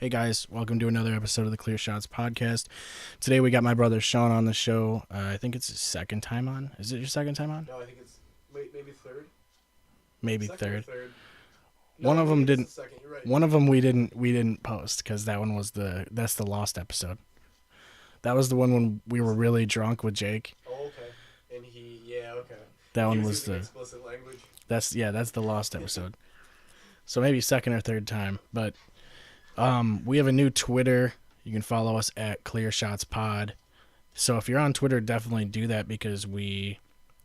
Hey guys, welcome to another episode of the Clear Shots podcast. Today we got my brother Sean on the show. I think it's his second time on. Is it your second time on? No, I think it's maybe third. Maybe Second third. No, One of them maybe didn't. it's the second. You're right. One of them we didn't post because that one was that's the lost episode. That was the one when we were really drunk with Jake. Oh, okay. And okay. That one He was using the explicit language. that's the lost episode. So maybe second or third time, but we have a new Twitter. You can follow us at Clear Shots Pod. So if you're on Twitter, definitely do that because we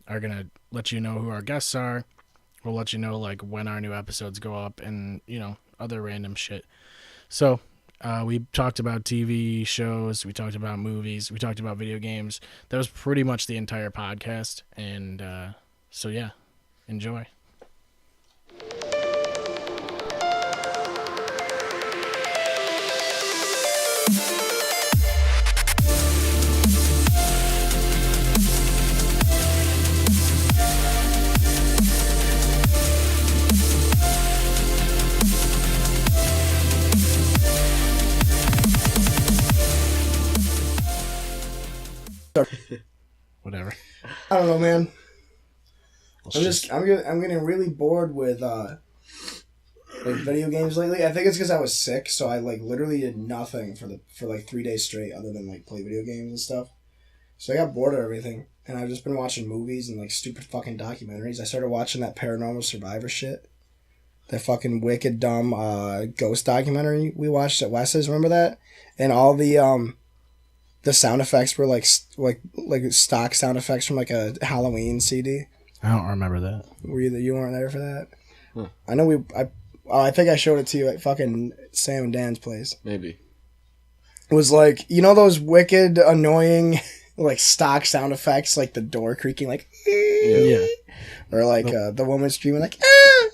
are gonna let you know who our guests are. We'll let you know like when our new episodes go up and other random shit. So we talked about TV shows, we talked about movies, we talked about video games. That was pretty much the entire podcast, and so yeah, enjoy. Whatever. I don't know, man. Well, I'm getting really bored with like video games lately. I think it's because I was sick, so I like literally did nothing for like 3 days straight other than like play video games and stuff. So I got bored of everything, and I've just been watching movies and like stupid fucking documentaries. I started watching that Paranormal Survivor shit, that fucking wicked dumb ghost documentary we watched at Wes's. Remember that? And all the sound effects were like stock sound effects from like a Halloween CD. I don't remember that. You weren't there for that? Huh. I know I think I showed it to you at fucking Sam and Dan's place. Maybe. It was like, those wicked, annoying, like stock sound effects, like the door creaking, like, Yeah. Or like the woman screaming, like,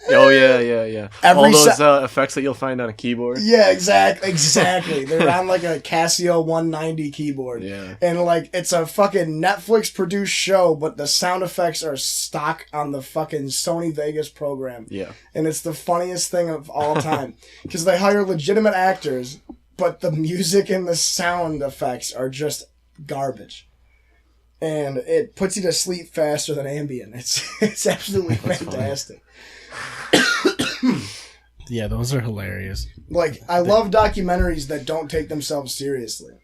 Oh, yeah. All those effects that you'll find on a keyboard. Yeah, exactly. They're on like a Casio 190 keyboard. Yeah. And like, it's a fucking Netflix produced show, but the sound effects are stock on the fucking Sony Vegas program. Yeah. And it's the funniest thing of all time. Because they hire legitimate actors, but the music and the sound effects are just garbage. And it puts you to sleep faster than Ambien. It's absolutely fantastic. Yeah, those are hilarious. Like, I love documentaries that don't take themselves seriously.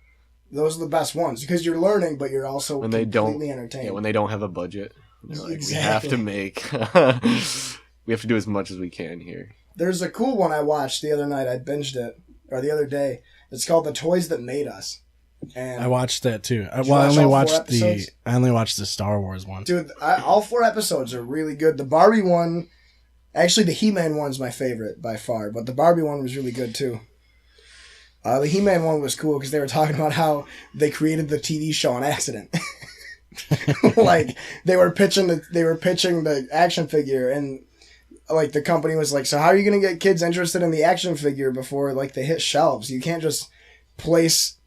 Those are the best ones because you're learning, but you're also completely entertained. Yeah, when they don't have a budget, like, Exactly. we have to make. We have to do as much as we can here. There's a cool one I watched the other night. I binged it, or the other day. It's called "The Toys That Made Us." And I watched that too. I only watched the Star Wars one. Dude, all 4 episodes are really good. The Barbie one, actually, the He-Man one's my favorite by far, but the Barbie one was really good too. The He-Man one was cool because they were talking about how they created the TV show on accident. Like they were pitching the action figure, and like the company was like, "So how are you going to get kids interested in the action figure before like they hit shelves? You can't just place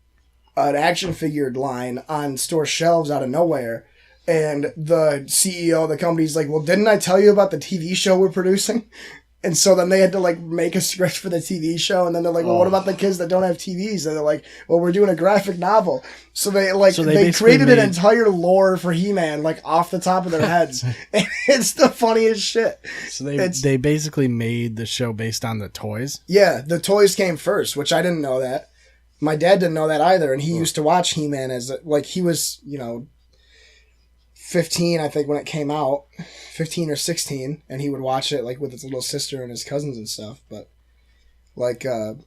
an action figure line on store shelves out of nowhere." And the CEO of the company's like, "Well, didn't I tell you about the TV show we're producing?" And so then they had to like make a script for the TV show, and then they're like, "Well, what about the kids that don't have TVs?" And they're like, "Well, we're doing a graphic novel." So they created an entire lore for He-Man like off the top of their heads. And it's the funniest shit. So they basically made the show based on the toys. Yeah, the toys came first, which I didn't know that. My dad didn't know that either, and he used to watch He-Man as like he was 15, I think, when it came out, 15 or 16, and he would watch it like with his little sister and his cousins and stuff. But like, I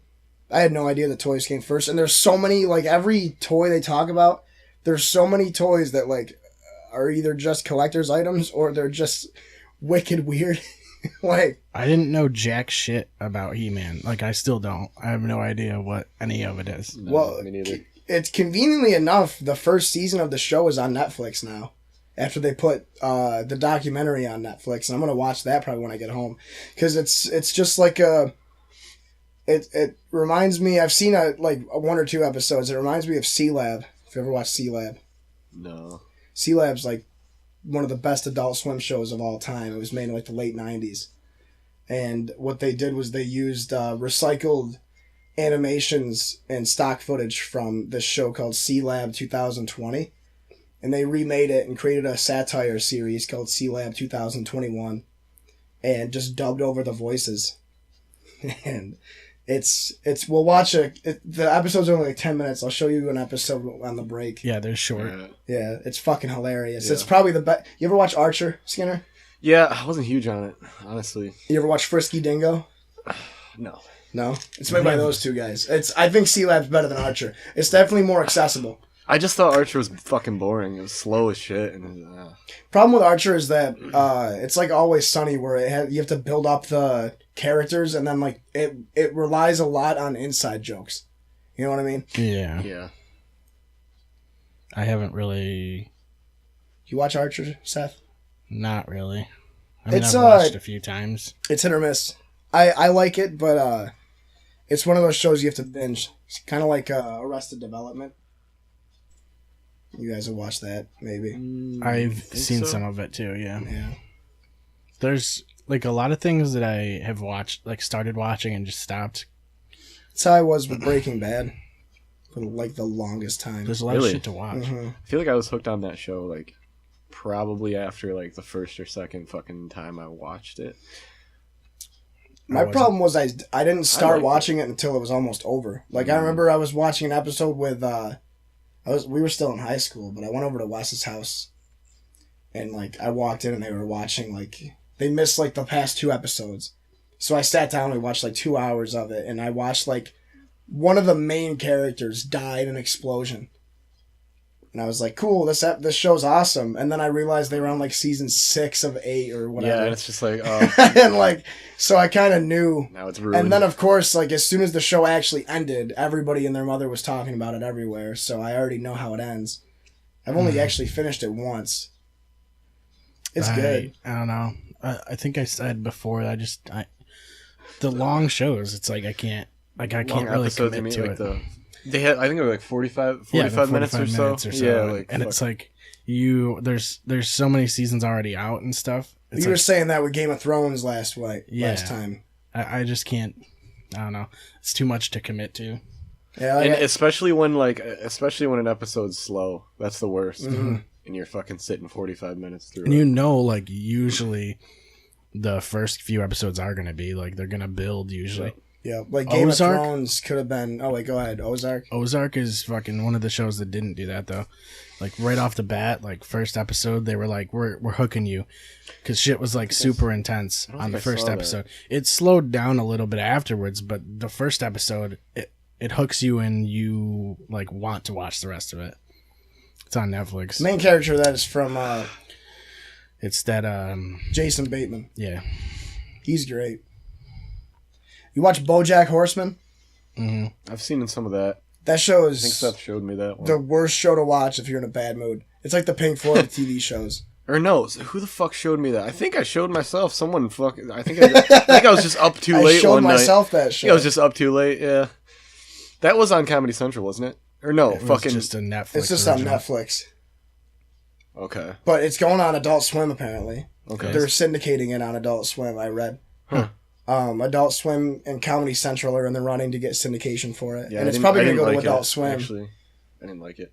had no idea the toys came first. And there's so many, like every toy they talk about, there's so many toys that like are either just collector's items or they're just wicked weird. Like, I didn't know jack shit about He-Man. Like, I still don't. I have no idea what any of it is. No, well, me neither. It's conveniently enough, the first season of the show is on Netflix now. After they put the documentary on Netflix, and I'm gonna watch that probably when I get home, because it's just like it reminds me. I've seen like 1 or 2 episodes. It reminds me of C-Lab. If you ever watched C-Lab, No. C-Lab's like one of the best Adult Swim shows of all time. It was made in like the late 90s. And what they did was they used recycled animations and stock footage from this show called C-Lab 2020. And they remade it and created a satire series called C-Lab 2021 and just dubbed over the voices. And we'll watch it. The episode's only like 10 minutes. I'll show you an episode on the break. Yeah, they're short. Yeah, it's fucking hilarious. Yeah. It's probably the best. You ever watch Archer, Skinner? Yeah, I wasn't huge on it, honestly. You ever watch Frisky Dingo? No. No? It's made by those two guys. I think C-Lab's better than Archer. It's definitely more accessible. I just thought Archer was fucking boring. It was slow as shit. And Problem with Archer is that it's like Always Sunny, where you have to build up the characters, and then like it relies a lot on inside jokes. You know what I mean? Yeah. yeah. I haven't really... You watch Archer, Seth? Not really. I mean, It's, I've watched a few times. It's hit or miss. I like it, but it's one of those shows you have to binge. It's kind of like Arrested Development. You guys have watched that, maybe. I've seen some of it too, yeah. Yeah. There's like a lot of things that I have watched, like started watching and just stopped. That's how I was with Breaking Bad for like the longest time. There's a lot of Really? shit to watch. Mm-hmm. I feel like I was hooked on that show, like, probably after, like, the first or second fucking time I watched it. My problem was I didn't start liked watching it until it was almost over. Like, I remember I was watching an episode with... we were still in high school, but I went over to Wes's house, and like I walked in and they were watching, like, they missed like the past 2 episodes, so I sat down and we watched like 2 hours of it, and I watched like one of the main characters died in an explosion, and I was like, cool, this show's awesome, and then I realized they were on like season 6 of 8 or whatever. Yeah, and it's just like, oh, and like, so I kind of knew. now it's ruined. And then, of course, like, as soon as the show actually ended, everybody and their mother was talking about it everywhere, so I already know how it ends. I've only actually finished it once. It's good. I don't know. I think I said before, the long shows, it's like I can't really commit to it. They had, I think it was like 45 minutes or so. Yeah, like, and it's like there's so many seasons already out and stuff. It's You were like, saying that with Game of Thrones last time. I just can't. I don't know. It's too much to commit to. Yeah, and especially when an episode's slow, that's the worst. Mm-hmm. And you're fucking sitting 45 minutes through. And like usually the first few episodes are gonna be like they're gonna build usually. Yeah, like Game Ozark? of Thrones could have been... Oh, wait, go ahead. Ozark? Ozark is fucking one of the shows that didn't do that, though. Like, right off the bat, like, first episode, they were like, we're hooking you. Because shit was, like, super intense on the first episode. It slowed down a little bit afterwards, but the first episode, it hooks you and you, like, want to watch the rest of it. It's on Netflix. Main character of that is from... It's that, Jason Bateman. Yeah. He's great. You watch BoJack Horseman? Mm-hmm. I've seen some of that. That show I think is Seth showed me that one. the worst show to watch if you're in a bad mood. It's like the Pink Floyd of TV shows. Or no, who the fuck showed me that? I think I showed myself. Someone fucking... I think I was just up too late I showed one myself night. that show. Yeah, I was just up too late, yeah. That was on Comedy Central, wasn't it? Or no, It was fucking... just a Netflix It's just original. on Netflix. Okay. But it's going on Adult Swim, apparently. Okay. They're syndicating it on Adult Swim, I read. Huh. Adult Swim and Comedy Central are in the running to get syndication for it. Yeah, and I it's didn't- probably I going to didn't go like to Adult it, Swim. Actually, I didn't like it.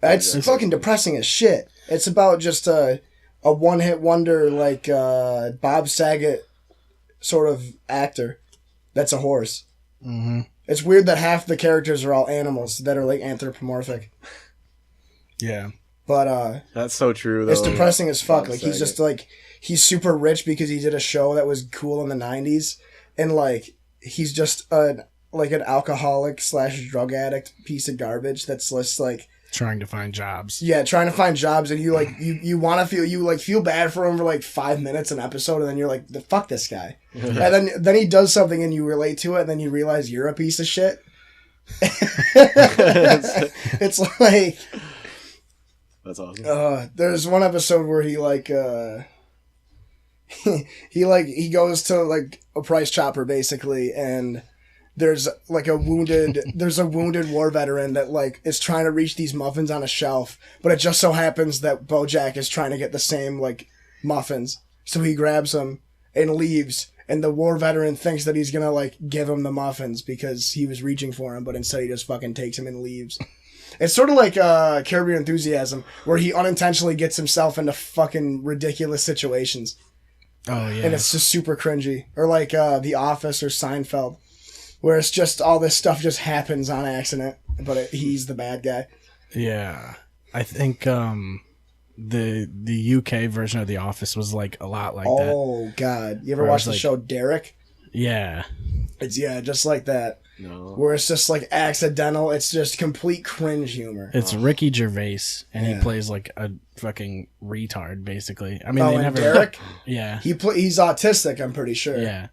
It's Yeah. fucking depressing as shit. It's about just a one-hit wonder, like Bob Saget sort of actor that's a horse. Mm-hmm. It's weird that half the characters are all animals that are like anthropomorphic. Yeah. But That's so true, though. it's depressing as fuck. Bob Like he's Saget. just like he's super rich because he did a show that was cool in the 90s, and like he's just an alcoholic / drug addict piece of garbage that's just like Trying to find jobs. yeah, trying to find jobs, and you like you want to feel bad for him for like 5 minutes an episode, and then you're like, the fuck this guy. And then he does something and you relate to it, and then you realize you're a piece of shit. It's like That's awesome. there's one episode where he like he goes to like a price chopper basically, and there's like a wounded war veteran that like is trying to reach these muffins on a shelf, but it just so happens that BoJack is trying to get the same like muffins, so he grabs them and leaves, And the war veteran thinks that he's gonna like give him the muffins because he was reaching for him, but instead he just fucking takes him and leaves. It's sort of like Curb Your Enthusiasm, where he unintentionally gets himself into fucking ridiculous situations. Oh, yeah. And it's just super cringy. Or like The Office or Seinfeld, where it's just all this stuff just happens on accident, but he's the bad guy. Yeah. I think the UK version of The Office was like a lot like that. Oh, God. You ever Where watch it's the like- show Derek? Yeah. It's, just like that. No. Where it's just like accidental. It's just complete cringe humor. It's Ricky Gervais, and he Yeah. plays like a fucking retard, basically. I mean, Oh, they and never. Derek? Yeah. He's autistic, I'm pretty sure. Yeah.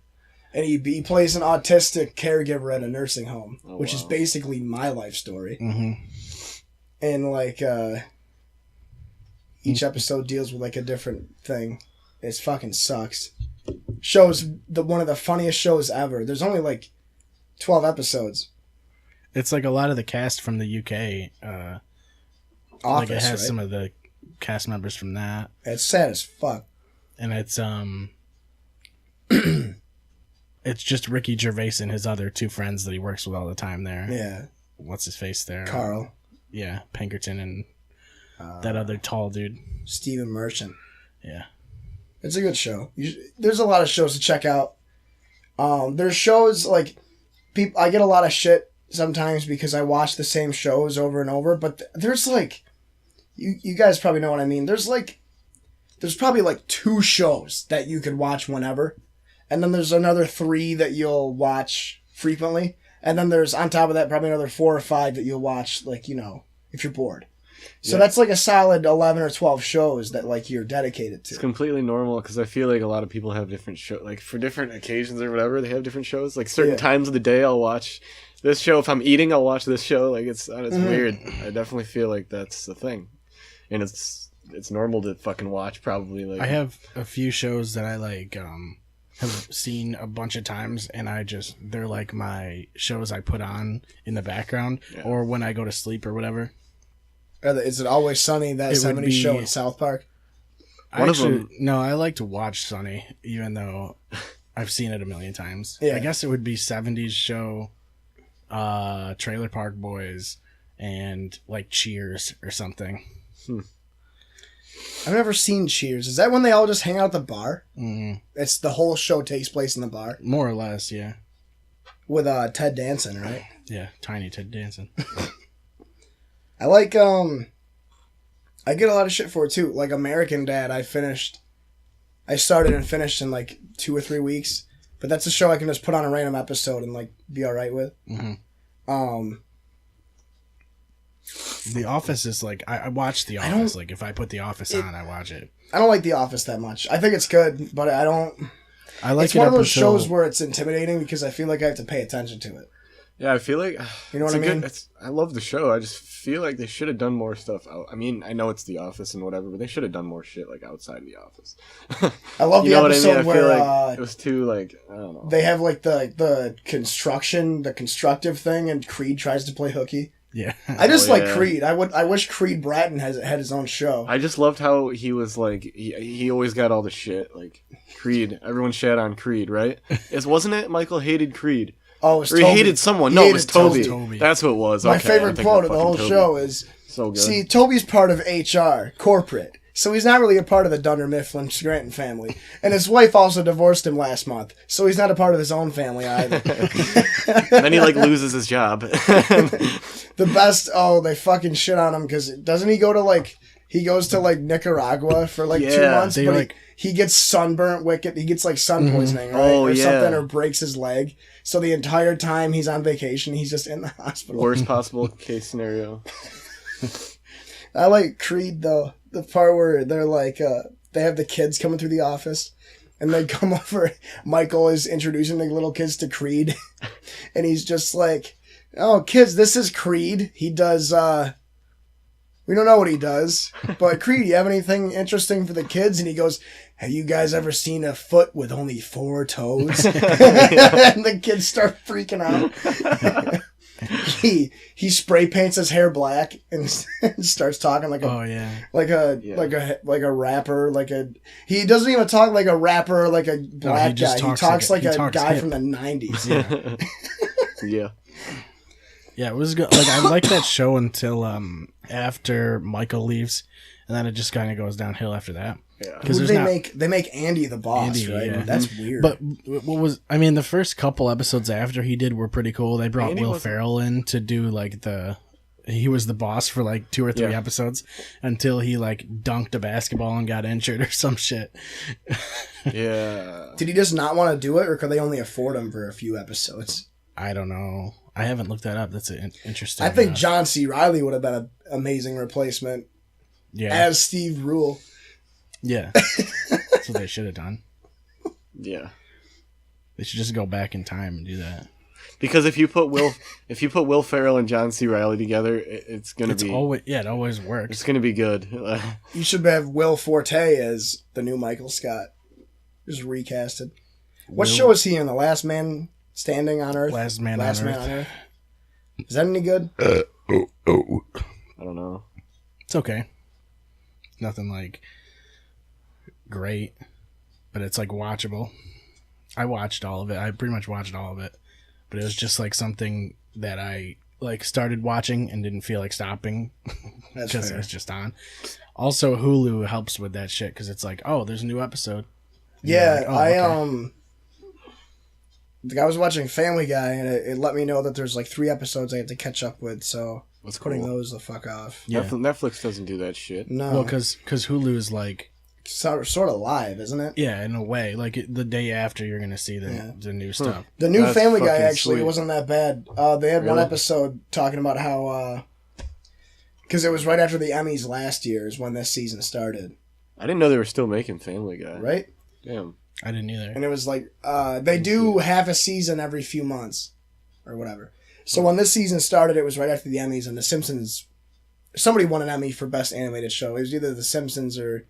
And he plays an autistic caregiver at a nursing home, which is wow. basically my life story. Mm-hmm. And like each episode deals with like a different thing. It fucking sucks. Shows one of the funniest shows ever. There's only like 12 episodes. It's like a lot of the cast from the UK. Office, like it has right? some of the cast members from that, It's sad as fuck. and it's it's just Ricky Gervais and his other two friends that he works with all the time there. Yeah, What's his face there? Carl, Yeah, Pinkerton and that other tall dude. Stephen Merchant. Yeah. It's a good show. There's a lot of shows to check out. There's shows like I get a lot of shit sometimes because I watch the same shows over and over. But there's like, you guys probably know what I mean. There's probably like 2 shows that you could watch whenever, and then there's another 3 that you'll watch frequently, and then there's on top of that probably another 4 or 5 that you'll watch like if you're bored. So that's like a solid 11 or 12 shows that like you're dedicated to. It's completely normal because I feel like a lot of people have different shows, like for different occasions or whatever. They have different shows. Like certain times of the day, I'll watch this show. If I'm eating, I'll watch this show. Like it's weird. I definitely feel like that's the thing, and it's normal to fucking watch. Probably like I have a few shows that I like have seen a bunch of times, and they're like my shows I put on in the background or when I go to sleep or whatever. Is it Always Sunny, that It would 70s be- show in South Park? One of them- No, I like to watch Sunny, even though I've seen it a million times. Yeah. I guess it would be 70s show, Trailer Park Boys, and like Cheers or something. I've never seen Cheers. Is that when they all just hang out at the bar? Mm, It's the whole show takes place in the bar more or less, yeah. with Ted Danson, right? Yeah, Tiny Ted Danson. I like I get a lot of shit for it too. Like American Dad, I started and finished in like 2 or 3 weeks, but that's a show I can just put on a random episode and like be all right with. Mm-hmm. The Office is like I watch The Office. Like if I put The Office on, I watch it. I don't like The Office that much. I think it's good, but I don't. I like It's it one of up those until- shows where it's intimidating because I feel like I have to pay attention to it. Yeah, I feel like You know it's what I a good- mean? I love the show. I just feel like they should have done more stuff. I mean, I know it's The Office and whatever, but they should have done more shit like outside of The Office. I love You the know what I episode mean? I where feel like it was too like I don't know. they have like the constructive thing, and Creed tries to play hooky. Yeah. I just Oh, like yeah. Creed. I wish Creed Bratton had his own show. I just loved how he was like he always got all the shit like Creed. Everyone shat on Creed, right? Wasn't it Michael hated Creed? Oh, it was Or he Toby. hated someone. He No, it hated was Toby. Toby. That's who it was. My Okay, favorite I'm thinking quote of the fucking whole Toby. show is, So good. see, Toby's part of HR, corporate, so he's not really a part of the Dunder Mifflin Scranton family. And his wife also divorced him last month, so he's not a part of his own family either. Then he like loses his job. The best, they fucking shit on him, because doesn't he go to like, he goes to like Nicaragua for like 2 Yeah, months, they, but like- he gets sunburnt wicked, he gets like sun poisoning, right? Oh, or yeah. something, or breaks his leg. So the entire time he's on vacation, he's just in the hospital. Worst possible case scenario. I like Creed though. The part where they're like, they have the kids coming through the office, and they come over. Michael is introducing the little kids to Creed, and he's just like, "Oh, kids, this is Creed. He does. We don't know what he does, but Creed, you have anything interesting for the kids?" And he goes, "Have you guys ever seen a foot with only 4 toes?" And the kids start freaking out. he spray paints his hair black and starts talking like a rapper, he doesn't even talk like a rapper or like a black guy. He talks like a guy hip. From the 90s. Yeah. Yeah, it was good. Like, I liked that show until after Michael leaves, and then it just kind of goes downhill after that. Yeah. Because they make Andy the boss, Andy, right? Yeah. That's weird. But the first couple episodes after he did were pretty cool. They brought Will Ferrell in to do like he was the boss for like 2 or 3 episodes until he like dunked a basketball and got injured or some shit. Yeah. Did he just not want to do it, or could they only afford him for a few episodes? I don't know. I haven't looked that up. That's interesting. I think John C. Reilly would have been an amazing replacement as Steve Rule. Yeah. That's what they should have done. Yeah. They should just go back in time and do that. Because if you put Will Ferrell and John C. Reilly together, it always works. It's gonna be good. You should have Will Forte as the new Michael Scott. Just recasted. What show is he in? The Last Man Standing on Earth? Last Man on Earth. Is that any good? I don't know. It's okay. Nothing like great, but it's like watchable. I watched all of it. I pretty much watched all of it, but it was just like something that I like started watching and didn't feel like stopping because it was just on. Also, Hulu helps with that shit because it's like, oh, there's a new episode. And yeah, like, oh, I was watching Family Guy and it let me know that there's like 3 episodes I have to catch up with, so that's putting cool. those the fuck off. Yeah. Netflix doesn't do that shit. No, well, because Hulu is like sort of live, isn't it? Yeah, in a way. Like the day after, you're gonna see the new stuff. The new Family Guy actually wasn't that bad. They had one episode talking about how because it was right after the Emmys last year is when this season started. I didn't know they were still making Family Guy. Right? Damn. I didn't either. And it was like they do half a season every few months or whatever. So when this season started, it was right after the Emmys, and The Simpsons. Somebody won an Emmy for Best Animated Show. It was either The Simpsons or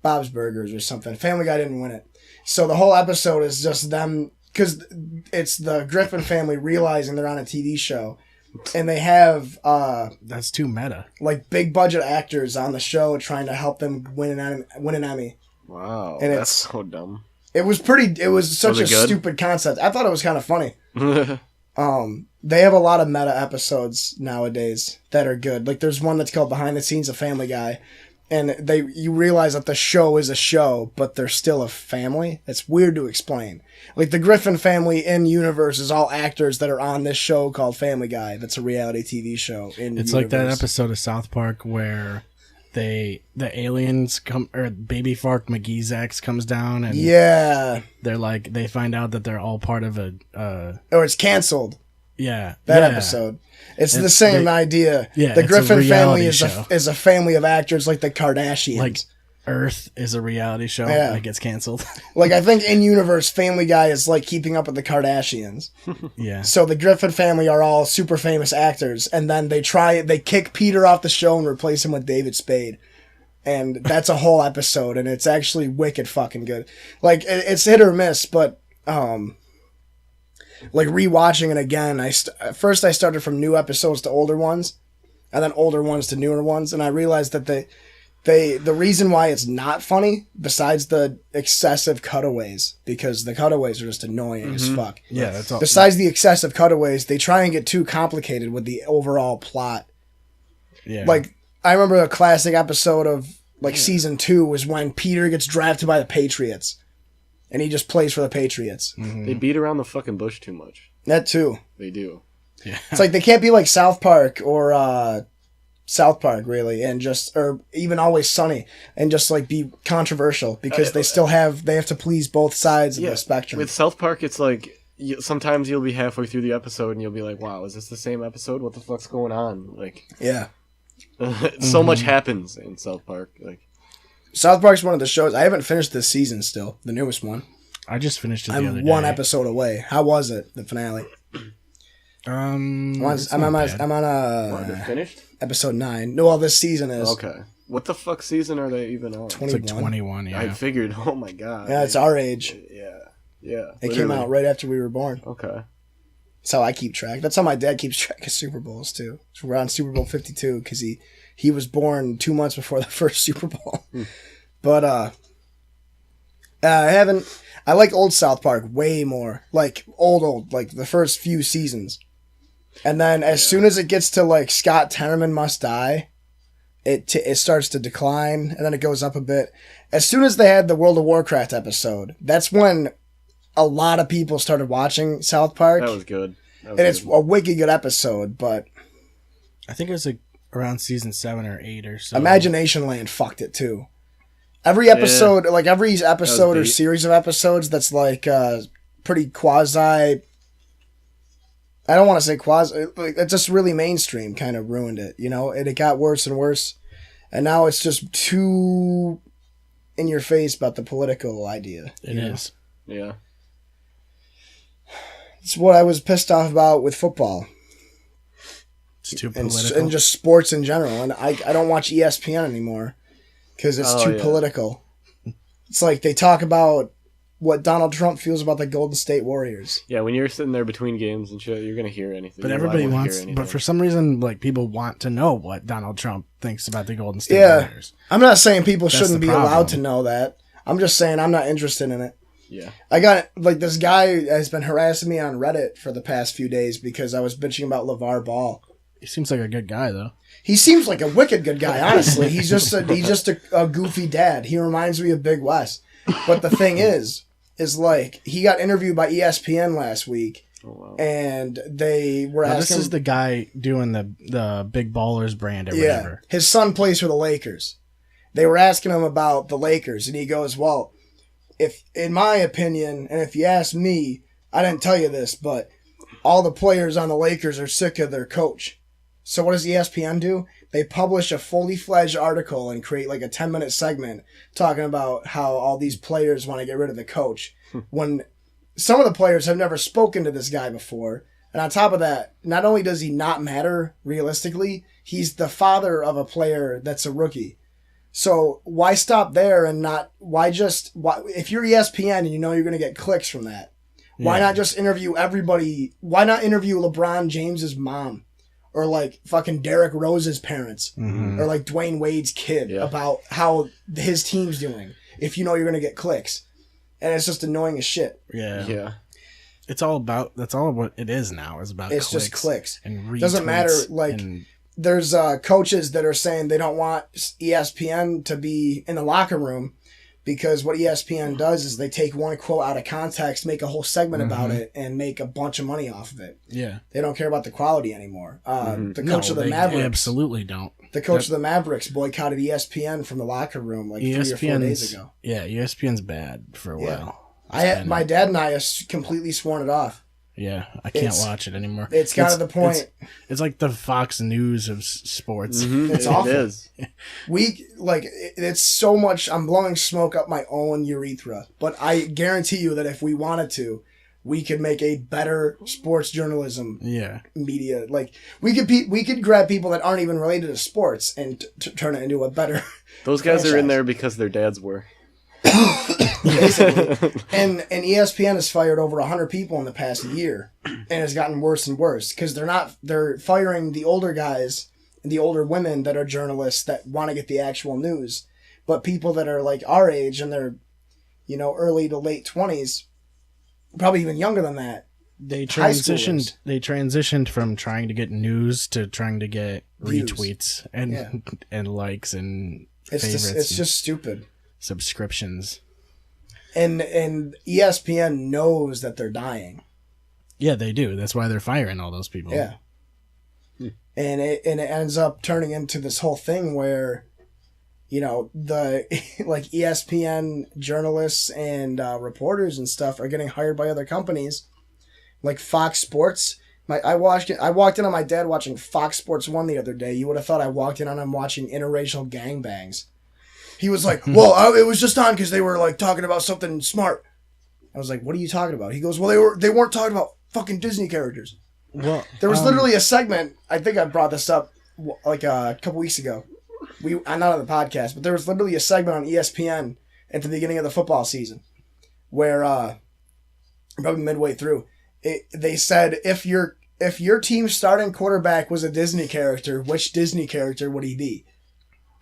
Bob's Burgers or something. Family Guy didn't win it. So the whole episode is just them, because it's the Griffin family realizing they're on a TV show, and they have that's too meta. Like big budget actors on the show trying to help them win an Emmy. Wow, and that's so dumb. It was such a stupid concept. I thought it was kind of funny. They have a lot of meta episodes nowadays that are good. Like there's one that's called Behind the Scenes of Family Guy, and you realize that the show is a show, but they're still a family. It's weird to explain. Like the Griffin family in universe is all actors that are on this show called Family Guy. That's a reality TV show in It's universe. Like that episode of South Park where the aliens come, or Baby Fark McGee's ex comes down, and they're like, they find out that they're all part of or it's canceled. Yeah, that episode. It's the same idea. Yeah, the Griffin family is a family of actors like the Kardashians. Like Earth is a reality show that gets canceled. Like I think in universe, Family Guy is like Keeping Up with the Kardashians. Yeah. So the Griffin family are all super famous actors, and then they kick Peter off the show and replace him with David Spade. And that's a whole episode, and it's actually wicked fucking good. Like it's hit or miss, but like rewatching it again, first I started from new episodes to older ones, and then older ones to newer ones, and I realized that the reason why it's not funny, besides the excessive cutaways, because the cutaways are just annoying as fuck. Yeah, that's all. Besides the excessive cutaways, they try and get too complicated with the overall plot. Yeah. Like I remember a classic episode of season 2 was when Peter gets drafted by the Patriots. And he just plays for the Patriots. Mm-hmm. They beat around the fucking bush too much. That too. They do. Yeah. It's like they can't be like South Park or South Park really, or even Always Sunny, and just like be controversial because they have to please both sides of the spectrum. With South Park, it's like sometimes you'll be halfway through the episode and you'll be like, "Wow, is this the same episode? What the fuck's going on?" Like, so much happens in South Park. Like. South Park's one of the shows. I haven't finished this season still, the newest one. I just finished it the other day. I'm one episode away. How was it, the finale? I'm on finished? Episode 9. No, well, this season is. Okay. What the fuck season are they even on? 21. It's like 21, yeah. I figured, oh my god. Yeah, it's our age. Yeah. It came out right after we were born. Okay. That's how I keep track. That's how my dad keeps track of Super Bowls too. So we're on Super Bowl 52 because he was born 2 months before the first Super Bowl. But I like old South Park way more. Like old, like the first few seasons. And then as soon as it gets to like Scott Tenorman Must Die, it starts to decline, and then it goes up a bit. As soon as they had the World of Warcraft episode, that's when a lot of people started watching South Park. That was good. It's a wicked good episode, but I think it was like around season 7 or 8 or so. Imagination Land fucked it too. Every episode, like every episode or series of episodes that's like pretty quasi... I don't want to say quasi... It's just really mainstream kind of ruined it, you know? And it got worse and worse. And now it's just too in your face about the political idea. It is. Yeah. It's what I was pissed off about with football. It's too political. And just sports in general. And I don't watch ESPN anymore because it's too political. It's like they talk about what Donald Trump feels about the Golden State Warriors. Yeah, when you're sitting there between games and shit, you're going to hear anything. But everybody wants... But for some reason, like, people want to know what Donald Trump thinks about the Golden State Warriors. I'm not saying people shouldn't be allowed to know that. I'm just saying I'm not interested in it. Yeah. I got, like, this guy has been harassing me on Reddit for the past few days because I was bitching about LeVar Ball. He seems like a good guy, though. He seems like a wicked good guy, honestly. He's just a goofy dad. He reminds me of Big Wes. But the thing is like, he got interviewed by ESPN last week. Oh, wow. And they were asking... This is the guy doing the Big Ballers brand or whatever. His son plays for the Lakers. They were asking him about the Lakers, and he goes, well, if, in my opinion, and if you ask me, I didn't tell you this, but all the players on the Lakers are sick of their coach. So what does ESPN do? They publish a fully fledged article and create like a 10-minute segment talking about how all these players want to get rid of the coach. When some of the players have never spoken to this guy before. And on top of that, not only does he not matter realistically, he's the father of a player that's a rookie. So why stop there and not, if you're ESPN and you know you're going to get clicks from that, why not just interview everybody? Why not interview LeBron James's mom? Or like fucking Derrick Rose's parents, or like Dwayne Wade's kid about how his team's doing. If you know you're gonna get clicks, and it's just annoying as shit. Yeah. It's all about. That's all what it is now. Is about. It's just clicks. And retweets. Doesn't matter. Like there's coaches that are saying they don't want ESPN to be in the locker room. Because what ESPN does is they take one quote out of context, make a whole segment about it, and make a bunch of money off of it. Yeah. They don't care about the quality anymore. The coach of the Mavericks... absolutely don't. The coach of the Mavericks boycotted ESPN from the locker room like 3 or 4 days ago. Yeah, ESPN's bad for a while. My dad and I have completely sworn it off. Yeah, I can't watch it anymore. It's got to the point. It's like the Fox News of sports. It's awful. It is. It's so much. I'm blowing smoke up my own urethra. But I guarantee you that if we wanted to, we could make a better sports journalism media. Like we could grab people that aren't even related to sports and turn it into a better. Those guys are in there because their dads were. Basically. And ESPN has fired over 100 people in the past year, and it's gotten worse and worse because they're firing the older guys and the older women that are journalists that want to get the actual news, but people that are like our age and they're, early to late 20s, probably even younger than that. They transitioned from trying to get news to trying to get views. Retweets and likes and favorites. It's just stupid. Subscriptions. And ESPN knows that they're dying. Yeah, they do. That's why they're firing all those people. Yeah. And it ends up turning into this whole thing where, the like ESPN journalists and reporters and stuff are getting hired by other companies, like Fox Sports. I walked in on my dad watching Fox Sports 1 the other day. You would have thought I walked in on him watching interracial gangbangs. He was like, well, it was just on because they were like talking about something smart. I was like, what are you talking about? He goes, well, they weren't talking about fucking Disney characters. Well, there was literally a segment. I think I brought this up like a couple weeks ago. I'm not on the podcast, but there was literally a segment on ESPN at the beginning of the football season where probably midway through, they said if your team's starting quarterback was a Disney character, which Disney character would he be?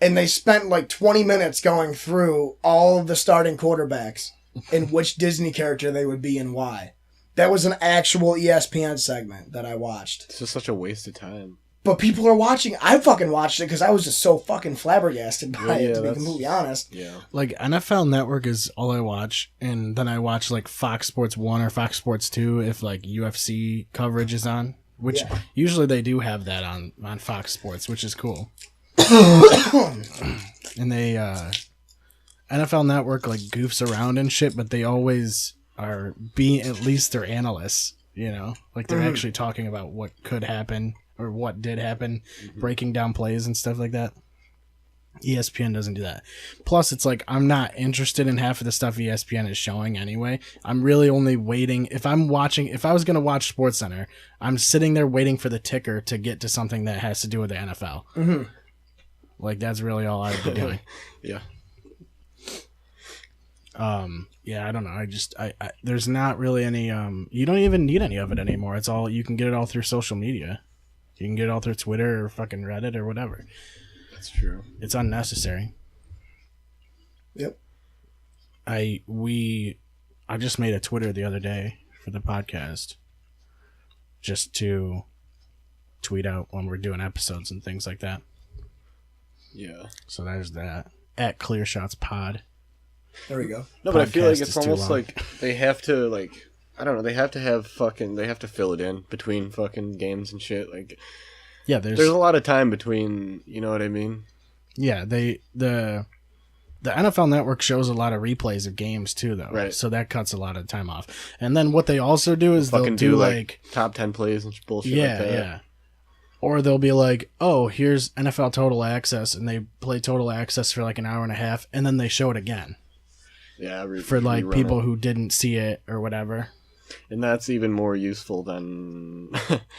And they spent like 20 minutes going through all of the starting quarterbacks and which Disney character they would be and why. That was an actual ESPN segment that I watched. It's just such a waste of time. But people are watching. I fucking watched it because I was just so fucking flabbergasted by it, to be completely honest. Yeah. Like, NFL Network is all I watch, and then I watch, like, Fox Sports 1 or Fox Sports 2 if, like, UFC coverage is on, which usually they do have that on Fox Sports, which is cool. And they, NFL Network, like, goofs around and shit, but they always are being, at least they're analysts, you know? Like, they're actually talking about what could happen. Or what did happen, breaking down plays and stuff like that. ESPN doesn't do that. Plus, it's like, I'm not interested in half of the stuff ESPN is showing anyway. I'm really only waiting. If I was going to watch SportsCenter, I'm sitting there waiting for the ticker to get to something that has to do with the NFL. Mm-hmm. Like, that's really all I'd be doing. Yeah. Yeah, I don't know. I there's not really any, you don't even need any of it anymore. It's all, you can get it all through social media. You can get it all through Twitter or fucking Reddit or whatever. That's true. It's unnecessary. Yep. I just made a Twitter the other day for the podcast just to tweet out when we're doing episodes and things like that. Yeah. So there's that. At Clear Shots Pod. There we go. No, but I feel like it's Podcast is too almost long. like they have to, like, I don't know, they have to fill it in between fucking games and shit. Like, Yeah, there's a lot of time between, you know what I mean? Yeah, the NFL Network shows a lot of replays of games too, though. Right. So that cuts a lot of time off. And then what they also do is they'll Fucking do like top 10 plays and bullshit yeah, like that. yeah. Or they'll be like, oh, here's NFL Total Access, and they play Total Access for like an hour and a half, and then they show it again. Yeah, For like rerun people it. who didn't see it or whatever. And that's even more useful than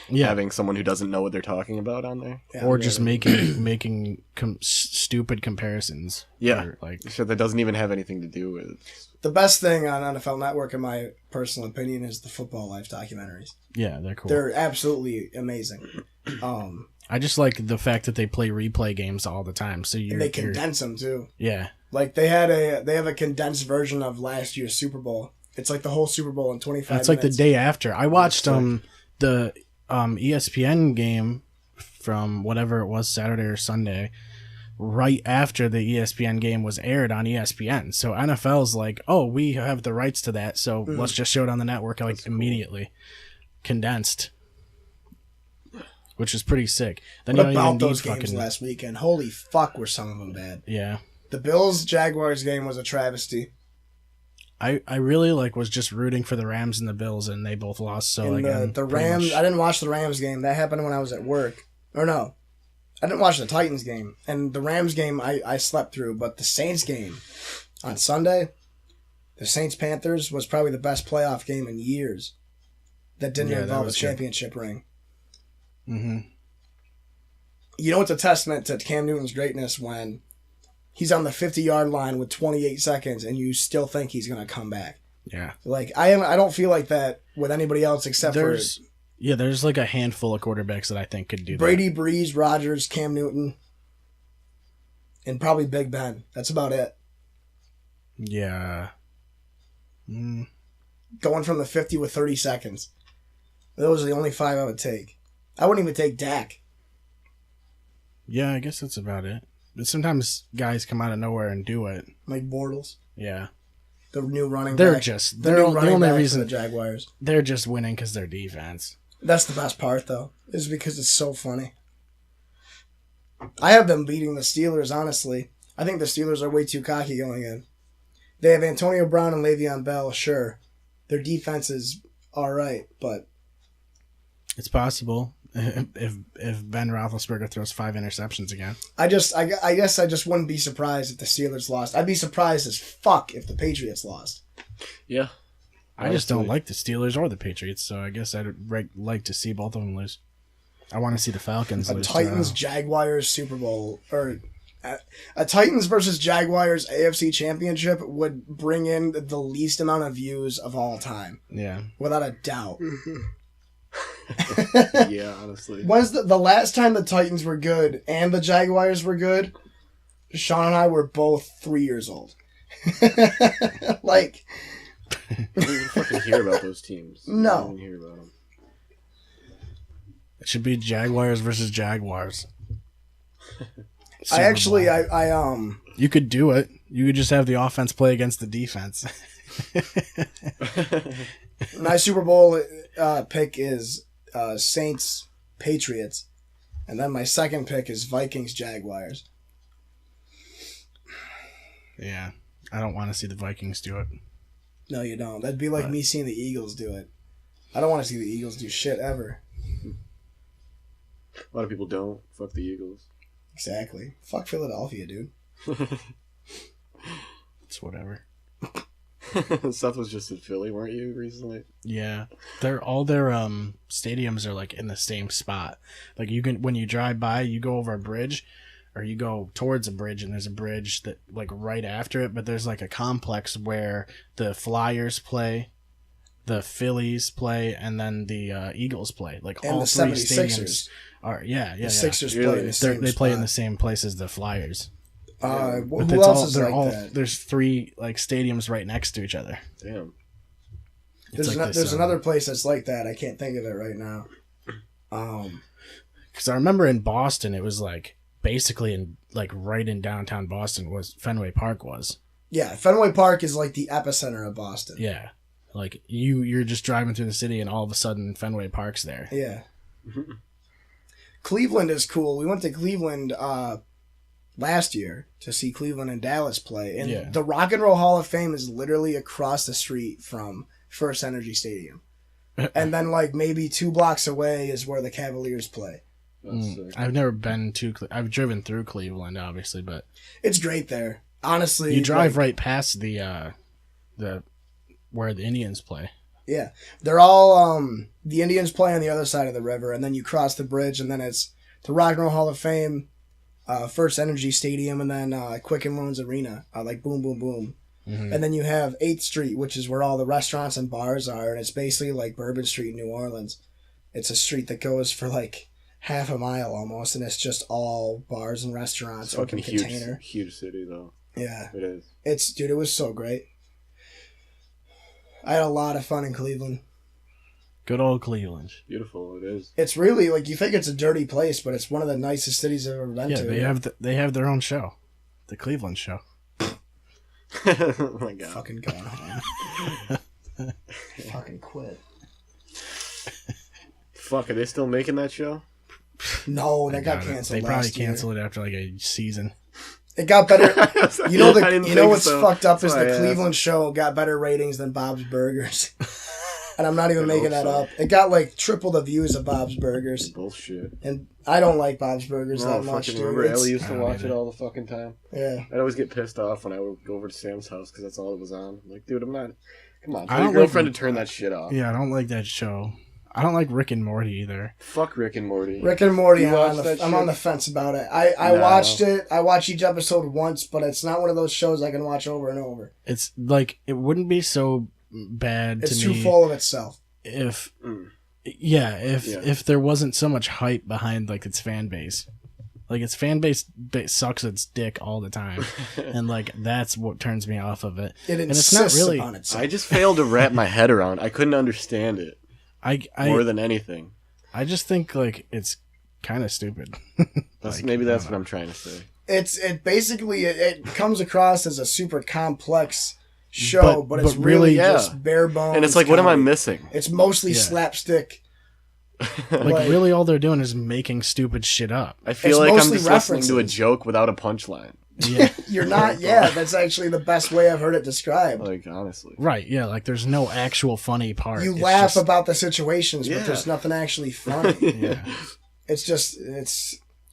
Yeah. having someone who doesn't know what they're talking about on there. Yeah, Or just making stupid comparisons. Yeah. Or, like, Shit that doesn't even have anything to do with. The best thing on NFL Network, in my personal opinion, is the Football Life documentaries. yeah, they're cool. They're absolutely amazing. I just like the fact that they play replay games all the time. So And they condense them too. Yeah. Like they have a condensed version of last year's Super Bowl. It's like the whole Super Bowl in 25 minutes. It's like the day after. I watched the ESPN game from whatever it was, Saturday or Sunday, right after the ESPN game was aired on ESPN. So NFL's like, oh, we have the rights to that, so let's just show it on the network like immediately. Condensed. Which is pretty sick. Then What you don't about even those need games fucking last weekend? Holy fuck, were some of them bad. Yeah. The Bills-Jaguars game was a travesty. I really was just rooting for the Rams and the Bills, and they both lost. So And the Rams, I didn't watch the Rams game. That happened when I was at work. Or no, I didn't watch the Titans game. And the Rams game I slept through. But the Saints game on Sunday, the Saints-Panthers was probably the best playoff game in years that didn't involve a championship ring. Mm-hmm. You know, it's a testament to Cam Newton's greatness when he's on the 50-yard line with 28 seconds and you still think he's going to come back. Yeah. Like, I don't feel like that with anybody else except there's like a handful of quarterbacks that I think could do Brady, Breeze, Rodgers, Cam Newton, and probably Big Ben. That's about it. that. Yeah. Going from the 50 with 30 seconds. Those are the only 5 I would take. I wouldn't even take Dak. Yeah, I guess that's about it. But sometimes guys come out of nowhere and do it. Like Bortles, Yeah. the new running They're back. just the they're new the running only back for reason the Jaguars. they're just winning because their defense. That's the best part, though, is because it's so funny. I have them beating the Steelers, honestly. I think the Steelers are way too cocky going in. They have Antonio Brown and Le'Veon Bell, sure. Their defense is all right, but It's possible if Ben Roethlisberger throws 5 interceptions again. I guess I just wouldn't be surprised if the Steelers lost. I'd be surprised as fuck if the Patriots lost. Yeah. I just don't like the Steelers or the Patriots, so I guess I'd like to see both of them lose. I want to see the Falcons A lose. Titans Jaguars Super Bowl or A Titans versus Jaguars AFC Championship would bring in the least amount of views of all time. Yeah. Without a doubt. Yeah, honestly. When's the last time the Titans were good and the Jaguars were good? Sean and I were both 3 years old. Like, I don't even fucking hear about those teams. No. I don't even hear about them. It should be Jaguars versus Jaguars. You could do it. You could just have the offense play against the defense. My Super Bowl pick is Saints Patriots, and then my second pick is Vikings Jaguars. Yeah, I don't want to see the Vikings do it. No, you don't. That'd be like me seeing the Eagles do it. I don't want to see the Eagles do shit ever. A lot of people don't. Fuck the Eagles. Exactly. Fuck Philadelphia, dude. It's whatever. Seth was just in Philly, weren't you, recently? Yeah, all their stadiums are like in the same spot. Like you can, when you drive by, you go over a bridge, or you go towards a bridge, and there's a bridge that like right after it. But there's like a complex where the Flyers play, the Phillies play, and then the Eagles play. Like and all the three 76ers. stadiums are the Sixers Really? play in the same they play in the spot. same place as the Flyers. Who But else is like that? There's three like stadiums right next to each other. Damn. It's There's another place that's like that. I can't think of it right now. Because I remember in Boston, it was like basically in like right in downtown Boston was Fenway Park was. Yeah, Fenway Park is like the epicenter of Boston. Yeah, like you're just driving through the city and all of a sudden Fenway Park's there. Yeah. Cleveland is cool. We went to Cleveland last year to see Cleveland and Dallas play, and the Rock and Roll Hall of Fame is literally across the street from First Energy Stadium. And then like maybe 2 blocks away is where the Cavaliers play. I've never been to. I've driven through Cleveland, obviously, but it's great there. Honestly, you drive right past the where the Indians play. Yeah, they're all the Indians play on the other side of the river, and then you cross the bridge, and then it's the Rock and Roll Hall of Fame, First Energy Stadium, and then Quicken Loans Arena, like boom, boom, boom. Mm-hmm. And then you have 8th Street, which is where all the restaurants and bars are, and it's basically like Bourbon Street in New Orleans. It's a street that goes for like half a mile almost, and it's just all bars and restaurants, It's open fucking container. huge city, though. Yeah. It is. Dude, it was so great. I had a lot of fun in Cleveland. Good old Cleveland. Beautiful, it is. It's really, like, you think it's a dirty place, but it's one of the nicest cities I've ever been to. They have their own show. The Cleveland Show. Oh my god. Fucking going home. Fucking quit. Fuck, are they still making that show? No, that got canceled. They probably last year. canceled it after like a season. It got better. You know what's so. fucked up is That's the why I Cleveland asked. show got better ratings than Bob's Burgers. And I'm not even I making hope that so. up. It got like triple the views of Bob's Burgers. Bullshit. And I don't like Bob's Burgers No, that much, fucking dude. remember Ellie used to I don't watch either. it all the fucking time? Yeah. I'd always get pissed off when I would go over to Sam's house because that's all it was on. I'm like, dude, I'm not... Come on, I tell your don't girlfriend like- to turn that shit off. Yeah, I don't like that show. I don't like Rick and Morty either. Fuck Rick and Morty. Rick and Morty, You I'm watched that I'm shit? on the fence about it. I No. watched it. I watched each episode once, but it's not one of those shows I can watch over and over. It's like it wouldn't be so bad It's to too me full of itself. if Mm. if there wasn't so much hype behind like its fan base. Like its fan base sucks its dick all the time, and like that's what turns me off of it. It and it's not insists really. upon itself. I just failed to wrap my head around. I couldn't understand it more I than anything. I just think like it's kind of stupid. Maybe that's what I'm trying to say. It basically it comes across as a super complex show, but it's but really really, yeah. just bare bones. And it's like, what am I comedy. missing? It's mostly Yeah. slapstick. Like really, all they're doing is making stupid shit up. I feel It's like I'm mostly just listening to a references. joke without a punchline. Yeah, You're not. Yeah, that's actually the best way I've heard it described. Like, honestly. right. Yeah, like there's no actual funny part. You It's laugh just- about the situations, Yeah. but there's nothing actually funny. Yeah. It's just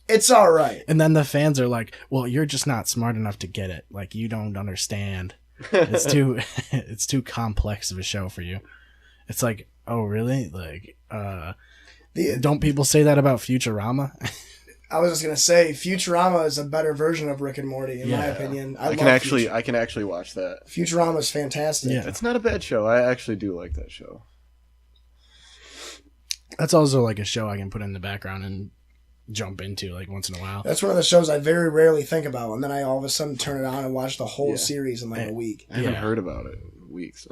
it's all right. And then the fans are like, "Well, you're just not smart enough to get it. Like you don't understand. It's too it's too complex of a show for you." It's like, "Oh, really? Like don't people say that about Futurama?" I was just gonna say, Futurama is a better version of Rick and Morty, in my opinion. I can actually watch that. Futurama is fantastic. Yeah. It's not a bad show. I actually do like that show. That's also like a show I can put in the background and jump into like once in a while. That's one of the shows I very rarely think about, and then I all of a sudden turn it on and watch the whole series in like a week. I haven't heard about it in weeks.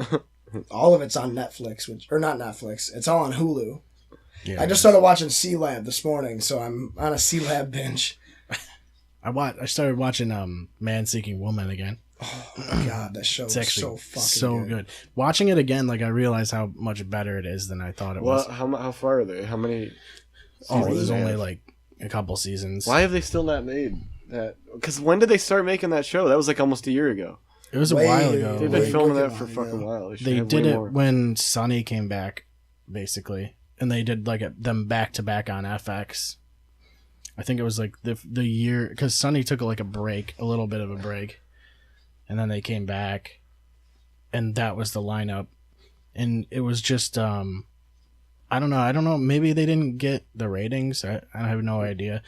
All of it's on Netflix, or not Netflix. It's all on Hulu. Yeah, I just started watching C-Lab this morning, so I'm on a C-Lab binge. I started watching Man Seeking Woman again. Oh my god, that show is so fucking good. Watching it again, like I realized how much better it is than I thought it was. How far are they? How many? There's only like a couple seasons. Why have they still not made that? Because when did they start making that show? That was like almost a year ago. It was a while ago. They've been filming that for a fucking while. They did it when Sunny came back, basically, and they did like them back to back on FX. I think it was like the year because Sunny took like a little bit of a break, and then they came back, and that was the lineup, and it was just I don't know. Maybe they didn't get the ratings. I have no idea.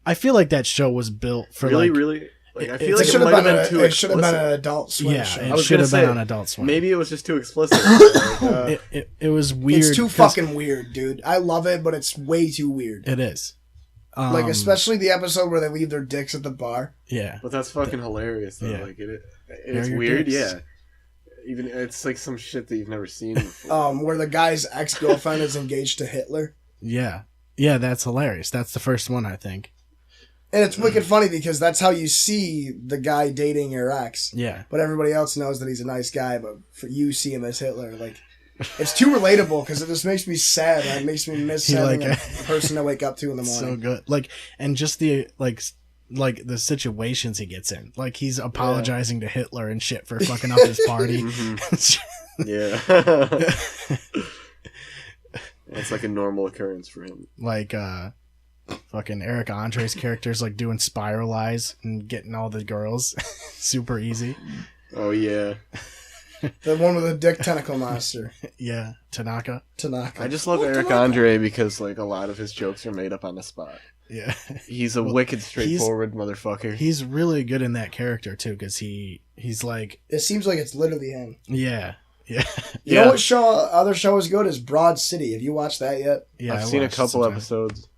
I feel like that show was built for really. Like, I feel like it might have been too explicit. It should have been an Adult Swim show. It should have been on Adult Swim. Maybe it was just too explicit. It was weird. It's too fucking weird, dude. I love it, but it's way too weird. It is. Like, especially the episode where they leave their dicks at the bar. Yeah. But that's fucking hilarious, though. Yeah. Like, it's weird, yeah. Even it's like some shit that you've never seen before. Where the guy's ex-girlfriend is engaged to Hitler. Yeah. Yeah, that's hilarious. That's the first one, I think. And it's wicked funny because that's how you see the guy dating your ex. Yeah. But everybody else knows that he's a nice guy, but for you see him as Hitler. Like, it's too relatable because it just makes me sad. It makes me miss having a person to wake up to in the morning. So good. Like, and just the, like the situations he gets in. Like, he's apologizing to Hitler and shit for fucking up his party. Yeah. It's like a normal occurrence for him. Like, fucking Eric Andre's character's like doing spiral eyes and getting all the girls super easy. Oh yeah, the one with the dick tentacle monster. Yeah, Tanaka. I just love Eric Andre because like a lot of his jokes are made up on the spot. Yeah, he's a wicked straightforward motherfucker. He's really good in that character too because he's like. It seems like it's literally him. Yeah. Yeah. You know what other show is good is Broad City. Have you watched that yet? Yeah, I've seen a couple episodes.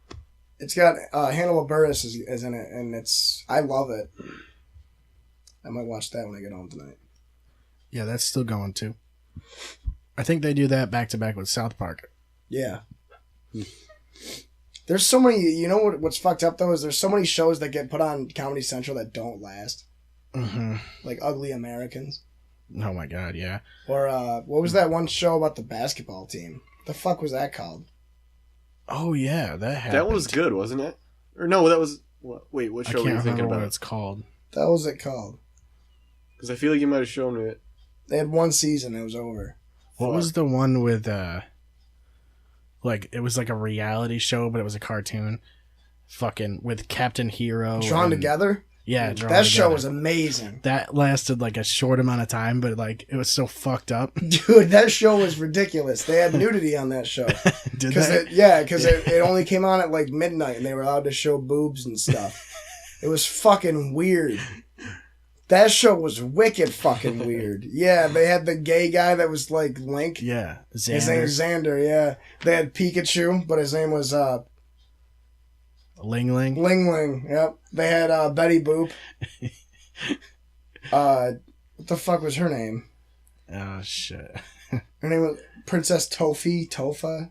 It's got Hannibal Buress is in it, and I love it. I might watch that when I get home tonight. Yeah, that's still going too. I think they do that back to back with South Park. Yeah. There's so many. You know what's fucked up though is there's so many shows that get put on Comedy Central that don't last. Mm-hmm. Like Ugly Americans. Oh my god, yeah. Or what was that one show about the basketball team? The fuck was that called? Oh yeah, that happened. That was good, wasn't it? Or no, that was. Wait, what show were you thinking about? What it's called. That was it called. Because I feel like you might have shown me it. They had one season. It was over. What was the one with like it was like a reality show, but it was a cartoon. Fucking with Captain Hero. Drawn Together. Yeah, that show was amazing. That lasted like a short amount of time, but like it was so fucked up. Dude, that show was ridiculous. They had nudity on that show. Did they? Because it only came on at like midnight, and they were allowed to show boobs and stuff. It was fucking weird. That show was wicked fucking weird. Yeah, they had the gay guy that was like Link. Yeah, Xander. His name was Xander. Yeah, they had Pikachu, but his name was Ling Ling. Ling Ling. Yep. They had Betty Boop. What the fuck was her name? Oh shit. Her name was Princess Tofa.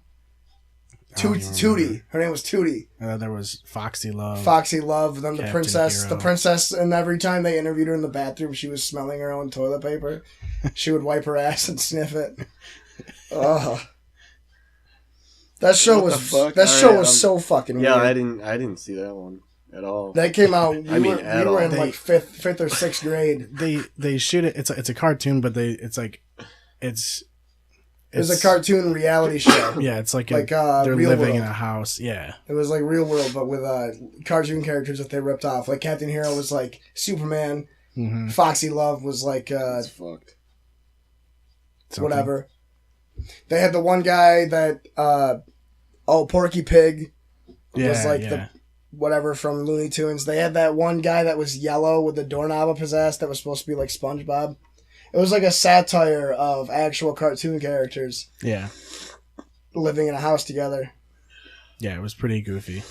Tootie. Her name was Tootie. There was Foxy Love. Foxy Love. Then the princess. Hero. The princess, and every time they interviewed her in the bathroom, she was smelling her own toilet paper. She would wipe her ass and sniff it. Ugh. That show was so fucking weird. Yeah, I didn't see that one at all. That came out. We were in like fifth or sixth grade. They shoot it. It's a cartoon, but it's a cartoon reality show. Yeah, it's like they're Real living World. in a house. Yeah, it was like Real World, but with cartoon characters that they ripped off. Like Captain Hero was like Superman. Mm-hmm. Foxy Love was like It's fucked. Whatever. They had the one guy that Porky Pig was like whatever from Looney Tunes. They had that one guy that was yellow with the doorknob up his ass that was supposed to be like SpongeBob. It was like a satire of actual cartoon characters. Yeah. Living in a house together. Yeah, it was pretty goofy.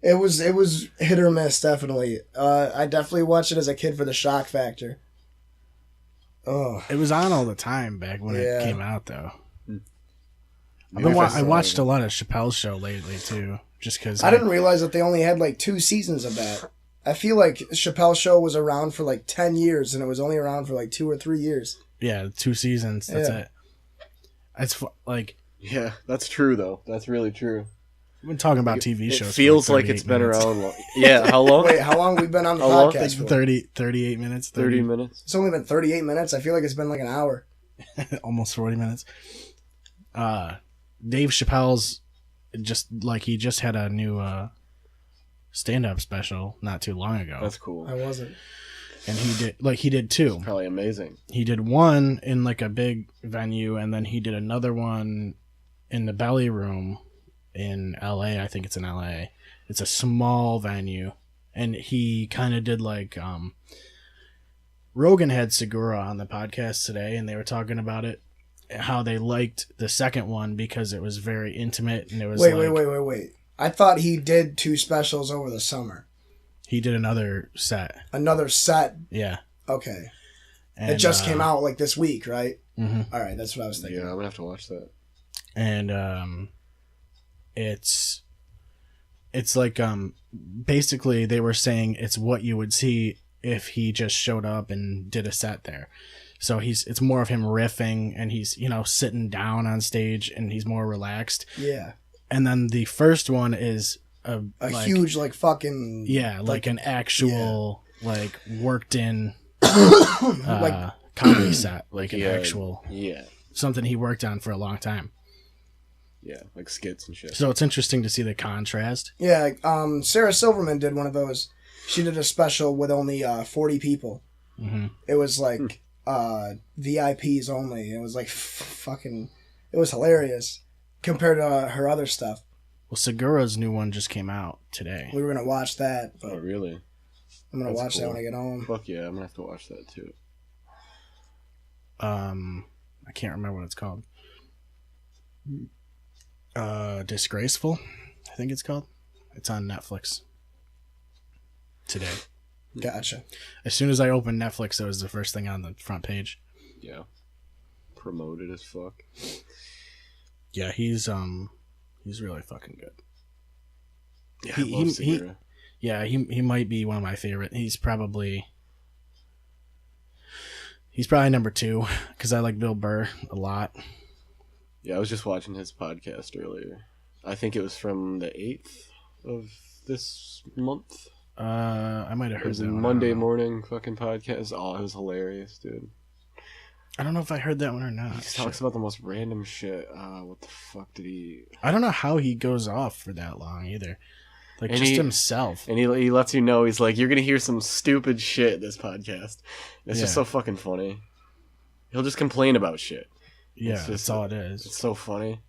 It was hit or miss, definitely. I definitely watched it as a kid for the shock factor. Oh, It was on all the time back when it came out, though. Maybe I watched a lot of Chappelle's Show lately too, just because I didn't realize that they only had like 2 seasons of that. I feel like Chappelle's Show was around for like 10 years, and it was only around for like 2 or 3 years. Yeah, 2 seasons. That's it. It's like Yeah, that's true though. That's really true. we've been talking about TV shows. It feels for like it's 38 been minutes. around long. Yeah, how long? Wait, how long have we been on the How long? podcast for? 38 minutes. 30 minutes. It's only been 38 minutes. I feel like it's been like an hour. Almost 40 minutes. Dave Chappelle's he just had a new stand-up special not too long ago. That's cool. I wasn't. And he did 2. Probably amazing. He did one in like a big venue, and then he did another one in the Belly Room in LA. I think it's in LA. It's a small venue, and he kind of did like Rogan had Segura on the podcast today, and they were talking about it, how they liked the second one because it was very intimate, and it was Wait. I thought he did 2 specials over the summer. He did another set. Another set. Yeah. Okay. And, It just came out like this week, right? Mm-hmm. All right, that's what I was thinking. Yeah, I'm gonna have to watch that. And it's like basically they were saying it's what you would see if he just showed up and did a set there. So it's more of him riffing, and he's sitting down on stage, and he's more relaxed. Yeah. And then the first one is a huge like fucking like an actual like worked in like comedy set, like an Yeah, actual something he worked on for a long time. Yeah, like skits and shit. So it's interesting to see the contrast. Yeah, Sarah Silverman did one of those. She did a special with only 40 people. Mm-hmm. It was like VIPs only. It was like fucking. It was hilarious compared to her other stuff. Well, Segura's new one just came out today. We were gonna watch that, but Oh, really? I'm gonna That's watch that cool. when I get home. Fuck yeah, I'm gonna have to watch that too. I can't remember what it's called. Disgraceful, I think it's called. It's on Netflix today. Gotcha. As soon as I opened Netflix, it was the first thing on the front page. Yeah. Promoted as fuck. Yeah, he's really fucking good. Yeah, He- I love he- Segura. Yeah, he might be one of my favorite. He's probably number 2 because I like Bill Burr a lot. Yeah, I was just watching his podcast earlier. I think it was from the 8th of this month. I might have It heard was a that one. Monday morning fucking podcast. Oh, it was hilarious, dude. I don't know if I heard that one or not. He just talks about the most random shit. What the fuck did he... I don't know how he goes off for that long either. Like, And just he- himself. And he lets you know, he's like, you're gonna hear some stupid shit this podcast. It's just Yeah. so fucking funny. He'll just complain about shit. Yeah, it's that's just- all it is. It's so funny.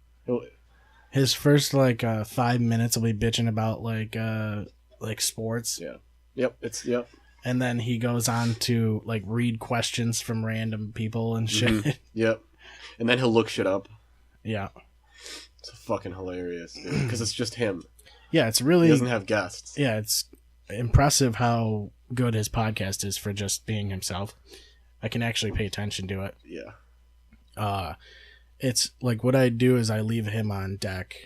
His first 5 minutes will be bitching about like sports, Yeah. Yep. and then he goes on to like read questions from random people and shit. Yep. And then he'll look shit up. Yeah, It's fucking hilarious, dude. Because it's just him. yeah, it's He really doesn't have guests. yeah, it's impressive how good his podcast is for just being himself. I can actually pay attention to it. Yeah. It's like what I do is I leave him on deck.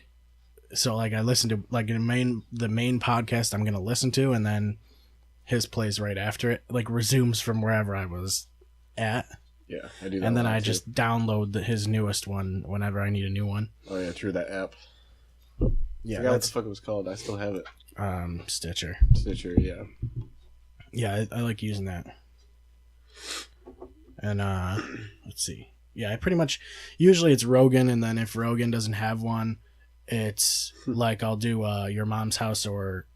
So like I listen to like the main podcast I'm gonna listen to, and then his plays right after it, like resumes from wherever I was at, Yeah, I do that. and then a lot, I too. just download his newest one whenever I need a new one. Oh yeah, through that app. Yeah, I forgot what the that's fuck it was called. I still have it. Stitcher. Stitcher, yeah. Yeah, I like using that. And let's see. Yeah, I pretty much usually it's Rogan, and then if Rogan doesn't have one, it's like I'll do Your Mom's House or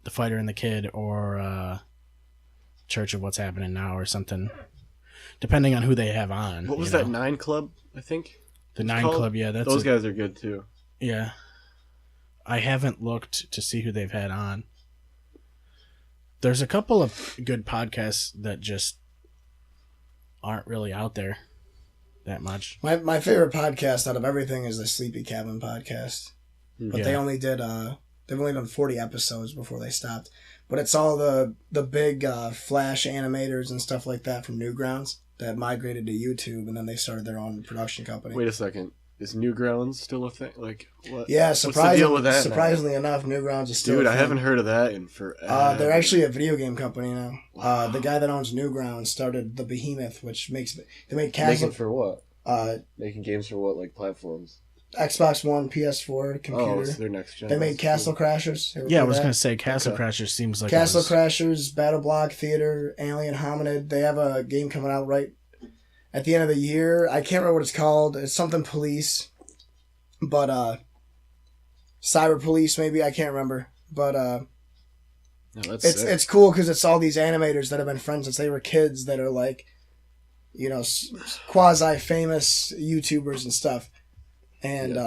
The Fighter and the Kid or Church of What's Happening Now or something, depending on who they have on. What was you that know? 9 Club? I think The 9 called? Club. Yeah, that's those guys are good too. Yeah, I haven't looked to see who they've had on. There's a couple of good podcasts that just aren't really out there that much. My favorite podcast out of everything is the Sleepy Cabin podcast. But they only did they've only done 40 episodes before they stopped. But it's all the big Flash animators and stuff like that from Newgrounds that migrated to YouTube, and then they started their own production company. Wait a second. Is Newgrounds still a thing? Like, what? Yeah, what's the deal with that surprisingly enough, Newgrounds is still Dude, a I thing. haven't heard of that in forever. They're actually a video game company now. Wow. The guy that owns Newgrounds started the Behemoth, which makes... They make Making Castle... for what? Making games for what, like, platforms? Xbox One, PS4, computer. Oh, it's their next gen. They made Castle Crashers. Yeah, I was going to say Castle Crashers seems like Castle Crashers, Battle Block Theater, Alien Hominid. They have a game coming out right at the end of the year. I can't remember what it's called. It's something police. But, Cyber Police, maybe. I can't remember. But, No, that's it's cool because it's all these animators that have been friends since they were kids that are like, you know, quasi-famous YouTubers and stuff. And,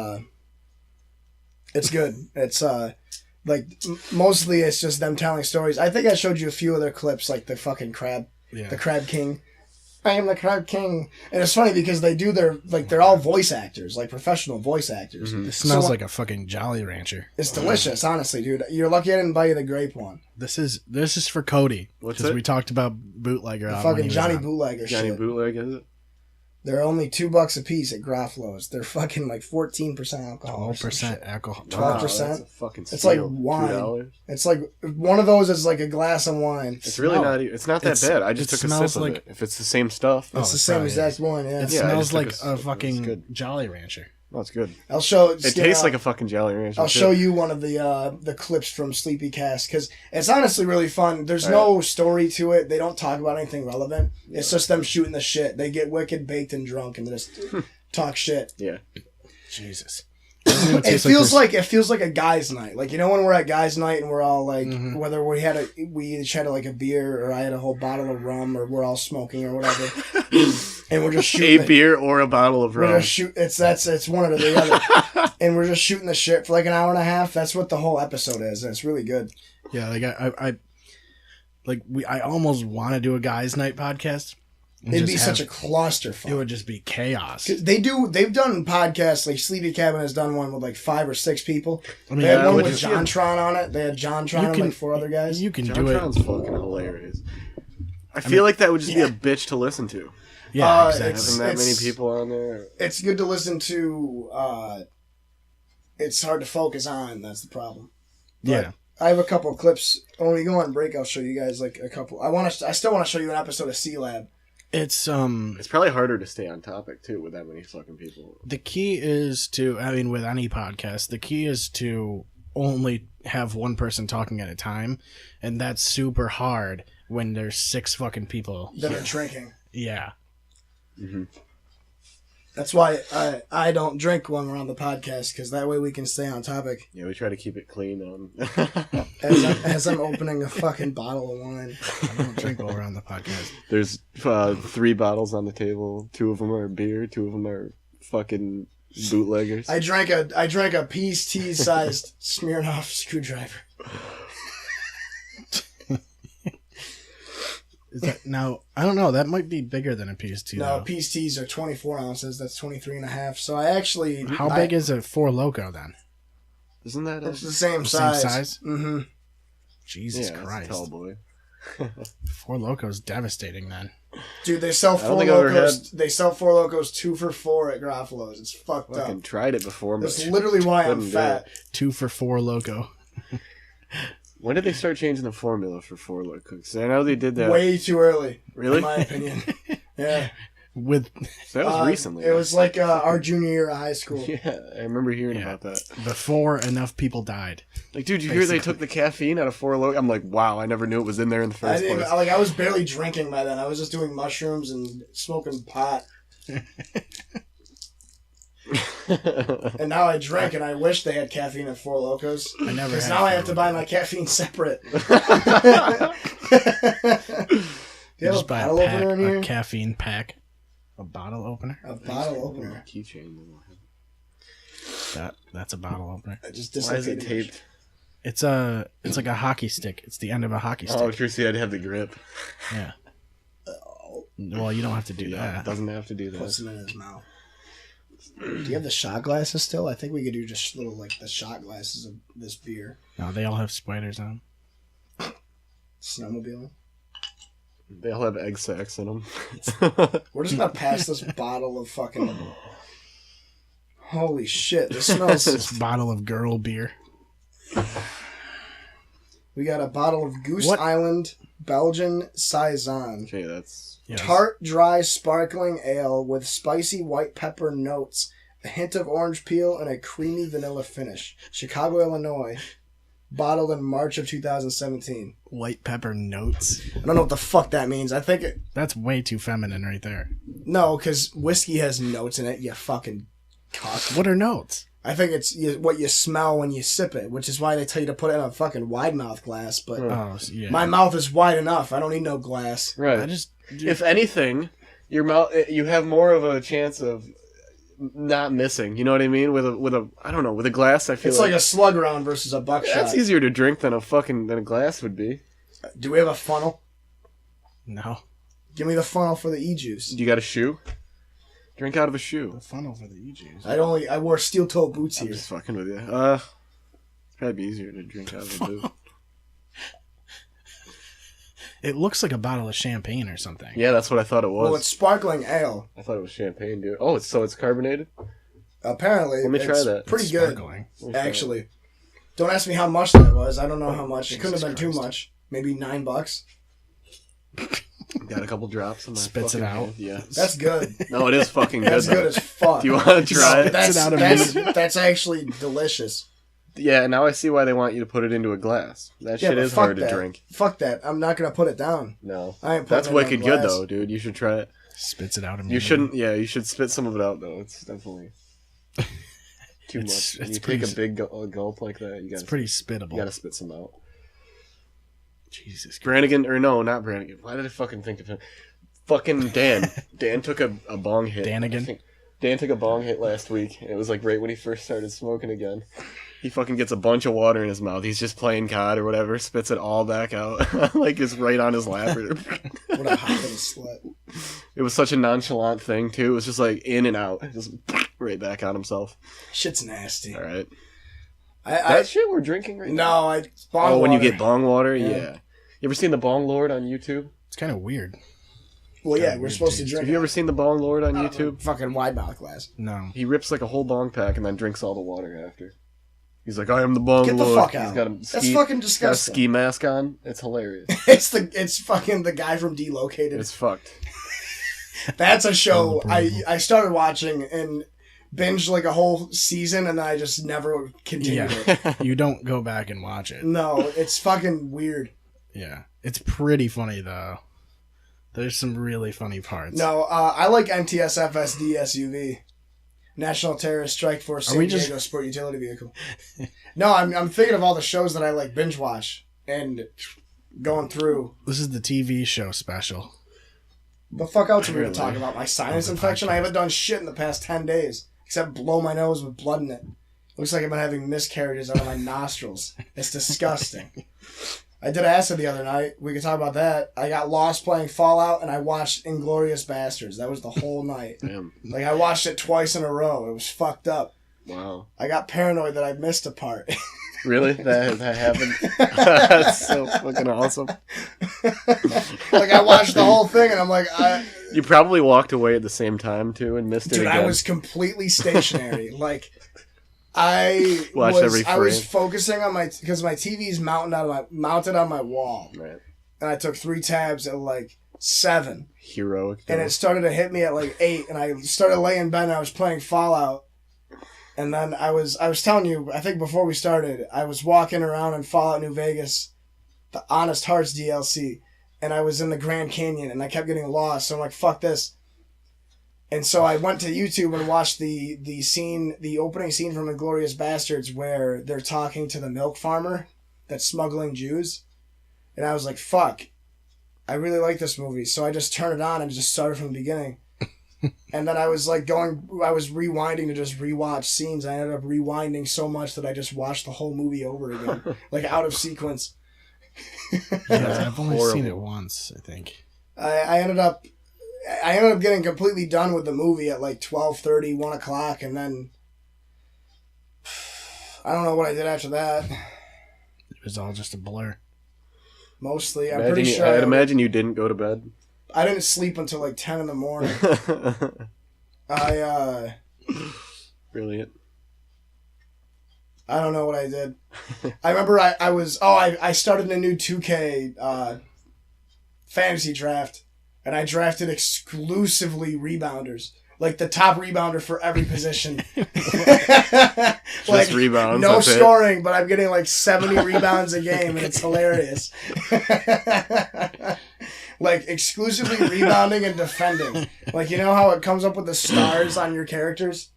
it's good. It's, mostly it's just them telling stories. I think I showed you a few of their clips, like the fucking crab, the Crab King. I am the Crab King. And it's funny because they do they're all voice actors, like professional voice actors. It smells like a fucking Jolly Rancher. It's delicious, honestly, dude. You're lucky I didn't buy you the grape one. This is for Cody. What's Because it? we talked about Bootlegger. The fucking Johnny Bootlegger Johnny shit. Bootleg, is it? They're only $2 a piece at Grofflo's. They're fucking like 14% alcohol. 12% alcohol. 12%. Wow, that's a fucking It's like steal. wine. $2? It's like one of those is like a glass of wine. It's really not. It's not that bad. I just it took a smells sip of like- it. If it's the same stuff, It's the same probably exact is. one, yeah. It Yeah, I smells just took like a sip. a It's fucking good. Jolly Rancher. oh, it's good. I'll show. It tastes like a fucking Jolly Rancher. I'll show you one of the clips from Sleepy Cast because it's honestly really fun. There's no story to it. They don't talk about anything relevant. It's just them shooting the shit. They get wicked, baked, and drunk, and just talk shit. Yeah. Jesus. It feels like a guys' night. Like, you know when we're at guys' night and we're all like, whether we each had like a beer or I had a whole bottle of rum or we're all smoking or whatever, and we're just shooting A beer or a bottle of rum. We're just it's one or the other, and we're just shooting the shit for like an hour and a half. That's what the whole episode is, and it's really good. Yeah, like I almost want to do a guys' night podcast. It'd be such a clusterfuck. It would just be chaos. They've done podcasts, like Sleepy Cabin has done one with like 5 or 6 people. I mean, They had one which with is John Tron on it. They had John Tron and like 4 other guys. You can John do it. Tron's fucking hilarious. I feel like that would just be a bitch to listen to. Yeah, exactly. Having that many people on there. It's good to listen to. It's hard to focus on. That's the problem. But Yeah. I have a couple of clips. When we go on break, I'll show you guys like a couple. I still want to show you an episode of C-Lab. It's It's probably harder to stay on topic too with that many fucking people. the key is to, I mean, with any podcast, the key is to only have one person talking at a time, and that's super hard when there's 6 fucking people That here. are drinking. Yeah. That's why I don't drink when we're on the podcast, because that way we can stay on topic. Yeah, we try to keep it clean. As I'm opening a fucking bottle of wine. I don't drink while we're on the podcast. There's 3 bottles on the table. 2 of them are beer. 2 of them are fucking bootleggers. I drank a Peace Tea sized Smirnoff screwdriver. Is that now? I don't know. That might be bigger than a PST. No, though. Peace Teas are 24 ounces. That's 23 and a half. So I actually. How big is a Four Loko then? Isn't that It's the same The size. same size? Mm-hmm. Jesus yeah, Christ! Tall boy. Four Loko's devastating then. Dude, they sell I don't Four think I've ever Locos. They sell Four Locos 2 for $4 at Groffalo's. It's fucked Fucking up. tried it before, but That's literally why I'm couldn't do fat. 2 for $4 Loco. When did they start changing the formula for Four Locos? I know they did that. Way too early. Really? In my opinion. Yeah. With That was recently. It was like our junior year of high school. Yeah, I remember hearing Yeah. about that. before enough people died. Like, dude, you hear they took the caffeine out of Four Loko? I'm like, wow, I never knew it was in there in the I first didn't place. I was barely drinking by then. I was just doing mushrooms and smoking pot. And now I drink, and I wish they had caffeine at Four Locos. I never. Because had now I Four have to Loko. buy my caffeine separate. Do you have a Just buy bottle opener in a here? caffeine pack, a bottle opener. A bottle opener. Keychain. That's a bottle opener. I just Why is it dislocated. taped? It's like a hockey stick. It's the end of a hockey stick. Oh, true. See, I'd have the grip. Yeah. Well, you don't have to do Yeah, that. it doesn't have to do that. Puts them in his mouth. Do you have the shot glasses still? I think we could do just little like the shot glasses of this beer. No, they all have spiders on. Snowmobiling. They all have egg sacs in them. We're just gonna pass this bottle of fucking. Holy shit! This smells. This bottle of girl beer. We got a bottle of Goose What? Island Belgian Saison. Okay, that's... Yes. Tart, dry, sparkling ale with spicy white pepper notes, a hint of orange peel, and a creamy vanilla finish. Chicago, Illinois. Bottled in March of 2017. White pepper notes. I don't know what the fuck that means. I think it... That's way too feminine right there. No, because whiskey has notes in it, you fucking cock. What are notes? I think it's what you smell when you sip it, which is why they tell you to put it in a fucking wide mouth glass, but Oh, yeah. my mouth is wide enough. I don't need no glass. Right. I just... If anything, your mouth, you have more of a chance of not missing. You know what I mean? With a I don't know, with a glass, I feel It's like a slug round versus a buckshot. that's easier to drink than a glass would be. Do we have a funnel? No. Give me the funnel for the e-juice. You got a shoe? Drink out of a shoe. The funnel for the e-juice. I wore steel toe boots I'm here. just fucking with you. It's probably be easier to drink out of a boot. It looks like a bottle of champagne or something. Yeah, that's what I thought it was. Well, it's sparkling ale. I thought it was champagne, dude. Oh, it's carbonated? Apparently, Let me try it's that. pretty It's good, sparkling. actually. Don't ask me how much that was. I don't know how much. It couldn't have been Jesus too Christ. much. Maybe $9. Got a couple drops in my Spits it fucking out. hand. Yeah. That's good. No, it is fucking good. That's though. good as fuck. Do you want to try it? That's, Spits it out that's actually delicious. Yeah, now I see why they want you to put it into a glass. That Yeah, shit but is fuck hard that. to drink. Fuck that. I'm not going to put it down. No. I ain't putting That's it in wicked a good, glass. though, dude. You should try it. Spits it out You immediately. shouldn't, yeah, you should spit some of it out, though. It's definitely too It's- much. When it's you take pretty a big gulp like that, It's pretty spittable. you gotta spit some out. Jesus Christ. Brannigan, or no, not Brannigan. Why did I fucking think of him? Fucking Dan. Dan took a bong hit. Danigan? I think Dan took a bong hit last week. It was like right when he first started smoking again. He fucking gets a bunch of water in his mouth. He's just playing COD or whatever, spits it all back out. Like it's right on his lap. What a hot little slut. It was such a nonchalant thing, too. It was just like in and out. Just right back on himself. Shit's nasty. All right. I That shit we're drinking right now? No, bong Oh, when you water. get bong water? Yeah. Yeah. You ever seen the Bong Lord on YouTube? It's kind of weird. Well, yeah, Got we're weird supposed to taste. drink. Have you ever seen the Bong Lord on YouTube? Fucking wide mouth glass. No. He rips like a whole bong pack and then drinks all the water after. He's like, I am the Bong Get the Lord. fuck He's out. got a That's ski, fucking got a disgusting. ski mask on. It's hilarious. It's fucking the guy from Delocated. It's fucked. That's a show Unbelievable. I started watching and binged like a whole season and then I just never continued it. Yeah. You don't go back and watch it. No, it's fucking weird. Yeah. It's pretty funny, though. There's some really funny parts. No, I like NTSFSD SUV. National Terrorist Strike Force Are San we just- Diego Sport Utility Vehicle. No, I'm thinking of all the shows that I like binge watch and going through. This is the TV show special. The fuck else are we going Really? to talk about? My sinus Oh, the infection? I podcast. haven't done shit in the past 10 days. Except blow my nose with blood in it. Looks like I've been having miscarriages out of my nostrils. It's disgusting. I did acid the other night. We can talk about that. I got lost playing Fallout and I watched Inglorious Bastards. That was the whole night. Damn. Like, I watched it twice in a row. It was fucked up. Wow. I got paranoid that I missed a part. Really? That happened? That's so fucking awesome. Like, I watched the whole thing and I'm like, You probably walked away at the same time, too, and missed it dude, again. I was completely stationary. Like, I Watched every I was frame. focusing on because my TV's mounted on my wall, Right. and I took 3 tabs at like 7, Heroic. and it started to hit me at like 8, and I started laying in bed and I was playing Fallout, and then I was telling you, I think before we started, I was walking around in Fallout New Vegas, the Honest Hearts DLC, and I was in the Grand Canyon, and I kept getting lost, so I'm like, fuck this. And so I went to YouTube and watched the opening scene from Inglorious Bastards where they're talking to the milk farmer that's smuggling Jews. And I was like, fuck, I really like this movie. So I just turned it on and just started from the beginning. And then I was like I was rewinding to just rewatch scenes. I ended up rewinding so much that I just watched the whole movie over again, like out of sequence. Yeah, I've only Horrible. seen it once, I think. I ended up getting completely done with the movie at like 12:30, 1 o'clock, and then I don't know what I did after that. It was all just a blur. Mostly, I'm pretty sure. I'd imagine you didn't go to bed. I didn't sleep until like 10 in the morning. Brilliant. I don't know what I did. I remember I started a new 2K fantasy draft, and I drafted exclusively rebounders. Like the top rebounder for every position. Just rebounds. No that's scoring, but I'm getting like 70 rebounds a game, and it's hilarious. Like exclusively rebounding and defending. Like, you know how it comes up with the stars on your characters?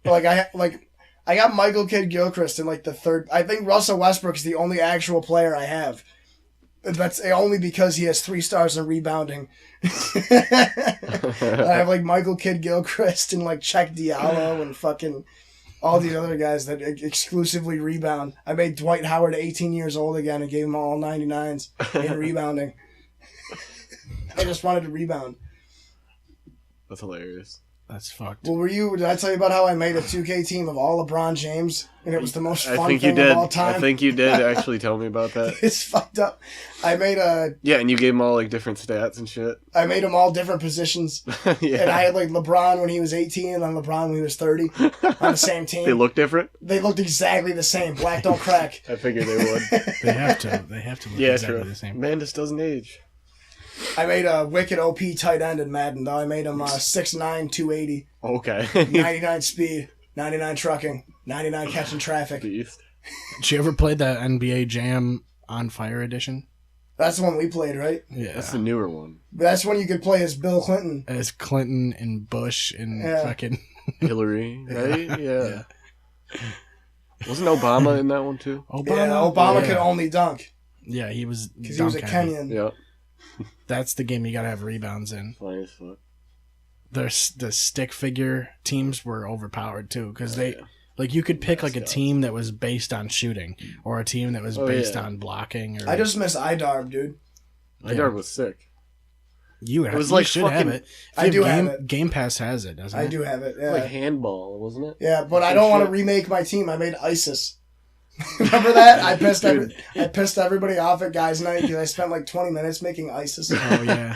I got Michael Kidd-Gilchrist in like the third. I think Russell Westbrook is the only actual player I have. That's only because he has 3 stars in rebounding. I have like Michael Kidd-Gilchrist and like Czech Diallo and fucking all these other guys that exclusively rebound. I made Dwight Howard 18 years old again and gave him all 99s in rebounding. I just wanted to rebound. That's hilarious. That's fucked. Well, did I tell you about how I made a 2K team of all LeBron James? And it was the most fun I think thing you did. of all time. I think you did actually tell me about that. It's fucked up. I made Yeah, and you gave them all like different stats and shit. I made them all different positions. Yeah. And I had like LeBron when he was 18 and then LeBron when he was 30 on the same team. They look different? They looked exactly the same. Black don't crack. I figured they would. They have to. They have to look Yeah, exactly true. the same. Man just doesn't age. I made a wicked OP tight end in Madden, though. I made him 6'9", 280, Okay. 99 speed, 99 trucking, 99 catching traffic. Beast. Did you ever play that NBA Jam on Fire edition? That's the one we played, right? Yeah. That's the newer one. That's when you could play as Bill Clinton. As Clinton and Bush and Yeah. fucking... Hillary, right? Yeah. Wasn't Obama in that one too? Obama could only dunk Yeah, he was... because he was a dunk heavy. Kenyan. Yeah. That's the game you gotta have rebounds in. Funny as fuck. The stick figure teams were overpowered too, because they... Yeah. Like, you could pick, like, a Mascot. team that was based on shooting, or a team that was based yeah. on blocking. Or I just miss IDARB, dude. My dog was sick. You, It was you like should fucking- have it. If I you do Game, have it. Game Pass has it, doesn't it? I do have it. Yeah, Like handball, wasn't it? yeah, but I Some don't want to shit. remake my team. I made ISIS. Remember that? I pissed everybody off at guys' night because I spent like 20 minutes making ISIS. Oh, yeah.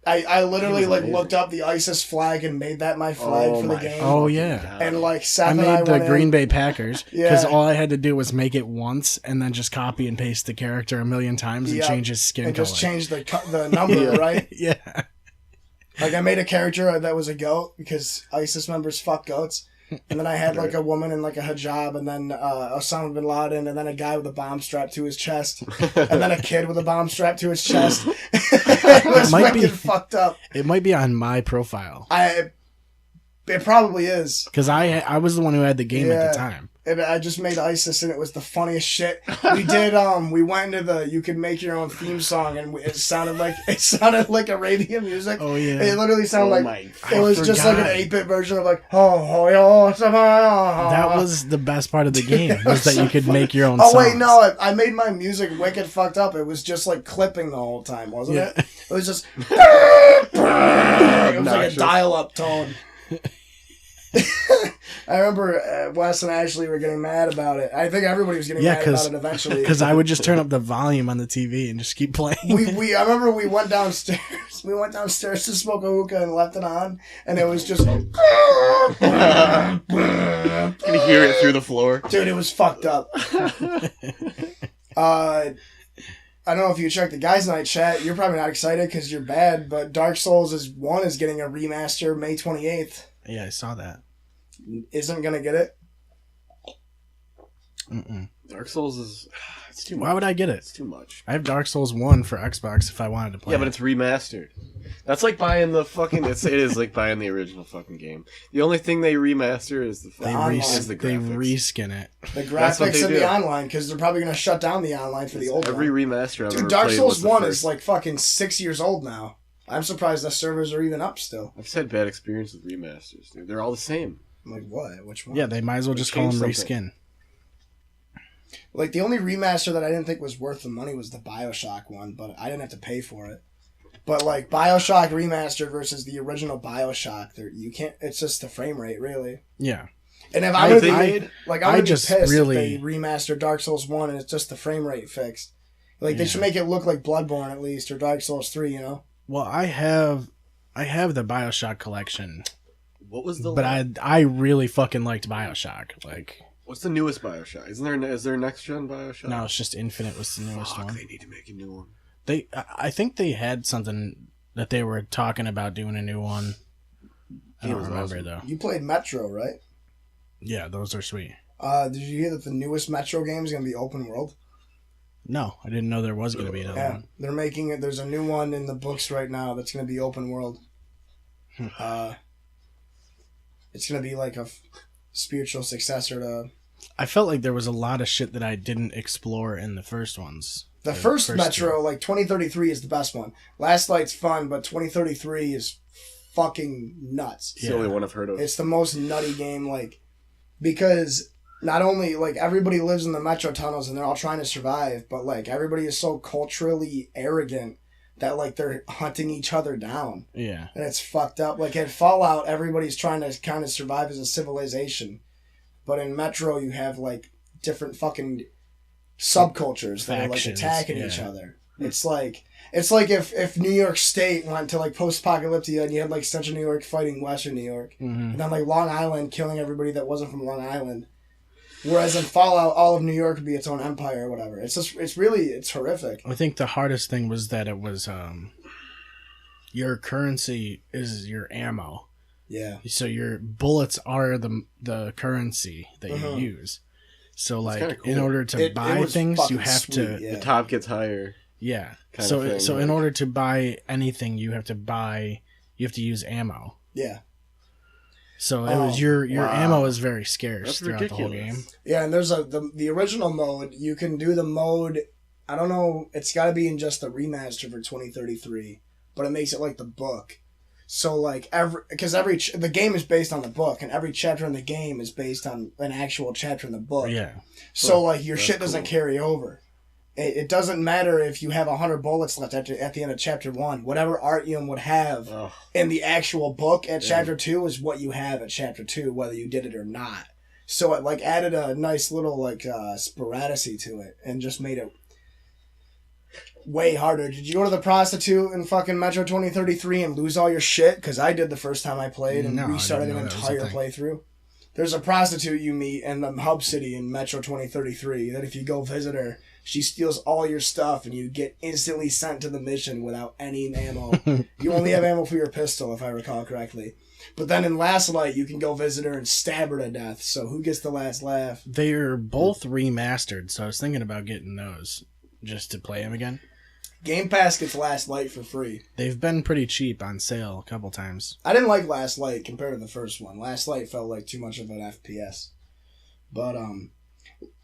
I literally That was like amazing. looked up the ISIS flag and made that my flag for the my game. Oh, yeah. God. And like Seth I and made the went Green in. Bay Packers because Yeah. all I had to do was make it once and then just copy and paste the character a million times and Yep. change his skin and color. just change the number, Yeah. right? Yeah. Like I made a character that was a goat because ISIS members fuck goats. And then I had like a woman in like a hijab, and then Osama bin Laden, and then a guy with a bomb strapped to his chest, and then a kid with a bomb strapped to his chest. It was might fucking be- fucked up. It might be on my profile It probably is. because I was the one who had the game at the time. And I just made ISIS, and it was the funniest shit. We did. We went into the you can make your own theme song, and it sounded like Arabian music. Oh, yeah. It literally sounded Oh like my it was just like an forgot. 8-bit version of like oh That was the best part of the game was that you could make your own Oh songs. wait, no! I made my music wicked fucked up. It was just like clipping the whole time, wasn't Yeah. it? It was just it was like a Obnoxious. dial-up tone. I remember Wes and Ashley were getting mad about it. I think everybody was getting Yeah, mad about it eventually. Because I would just turn up the volume on the TV and just keep playing. I remember we went downstairs. We went downstairs to smoke a hookah and left it on, and it was just, Can you hear it through the floor? dude, it was fucked up. I don't know if you checked the guys' night chat. You're probably not excited because you're bad, but Dark Souls 1 is getting a remaster May 28th. Yeah, I saw that. Isn't gonna get it. Mm-mm. Dark Souls is it's too much. Why would I get it? It's too much. I have Dark Souls 1 for Xbox if I wanted to play Yeah, but it. it's remastered. That's like buying the fucking. It is like buying the original fucking game. The only thing they remaster is the They, online. is the they graphics. reskin it. The That's what graphics they and do. the online, because they're probably gonna shut down the online for the old Every one. remaster I've Dude, ever Dark played Souls was the 1 first. is like fucking 6 years old now. I'm surprised the servers are even up still. I've had bad experience with remasters, dude. They're all the same. I'm like, what? Which one? Yeah, they might as well just call them change reskin. Like, the only remaster that I didn't think was worth the money was the Bioshock one, but I didn't have to pay for it. But, like, Bioshock Remastered versus the original Bioshock, you can't... It's just the frame rate, really. Yeah. And if I'm going to I be just pissed really- if they remaster Dark Souls 1 and it's just the frame rate fixed. Like, they should make it look like Bloodborne, at least, or Dark Souls 3, you know? Well, I have the Bioshock collection, What was the? but I really fucking liked Bioshock. Like, What's the newest Bioshock? Is there a next gen Bioshock? no, it's just Infinite was the newest Fuck, one. they need to make a new one. I think they had something that they were talking about doing a new one. I don't remember awesome. though. You played Metro, right? Yeah, those are sweet. Did you hear that the newest Metro game is going to be open world? No, I didn't know there was going to be another Yeah, one. they're making it. There's a new one in the books right now that's going to be open world. It's going to be like a spiritual successor to... I felt like there was a lot of shit that I didn't explore in the first ones. The first Metro, two. like 2033 is the best one. Last Light's fun, but 2033 is fucking nuts. It's the only one I've heard of. It's the most nutty game, like, because not only, like, everybody lives in the metro tunnels and they're all trying to survive, but, like, everybody is so culturally arrogant that, like, they're hunting each other down. Yeah. And it's fucked up. Like, in Fallout, everybody's trying to kind of survive as a civilization. But in Metro, you have, like, different fucking subcultures that are, like, Factions, attacking yeah. each other. It's like if New York State went to, like, post-apocalyptic and you had, like, Central New York fighting Western New York. Mm-hmm. And then, like, Long Island killing everybody that wasn't from Long Island. Whereas in Fallout, all of New York would be its own empire or whatever. It's just, it's horrific. I think the hardest thing was that it was your currency is your ammo. Yeah. So your bullets are the currency that you use. So like kinda cool. in order to It buy was things, you fucking have sweet, to yeah. The top gets higher. yeah. Kind So of thing, so like- in order to buy anything, you have to use ammo. Yeah. So it was your wow. ammo is very scarce That's throughout the whole ridiculous. game. Yeah, and there's the original mode. You can do the mode. I don't know. It's got to be in just the remaster for 2033, but it makes it like the book. So like the game is based on the book, and every chapter in the game is based on an actual chapter in the book. Yeah. So like your shit That's doesn't cool. carry over. It doesn't matter if you have 100 bullets left at the end of chapter 1. Whatever Artyom would have Oh, in the actual book at Yeah. chapter 2 is what you have at chapter 2, whether you did it or not. So it like added a nice little like sporadicity to it and just made it way harder. Did you go to the prostitute in fucking Metro 2033 and lose all your shit? Because I did the first time I played and No, I restarted didn't an know that was a entire thing. playthrough. There's a prostitute you meet in the hub city in Metro 2033 that if you go visit her, she steals all your stuff and you get instantly sent to the mission without any ammo. You only have ammo for your pistol, if I recall correctly. But then in Last Light, you can go visit her and stab her to death. So who gets the last laugh? They're both remastered, so I was thinking about getting those just to play them again. Game Pass gets Last Light for free. They've been pretty cheap on sale a couple times. I didn't like Last Light compared to the first one. Last Light felt like too much of an FPS. But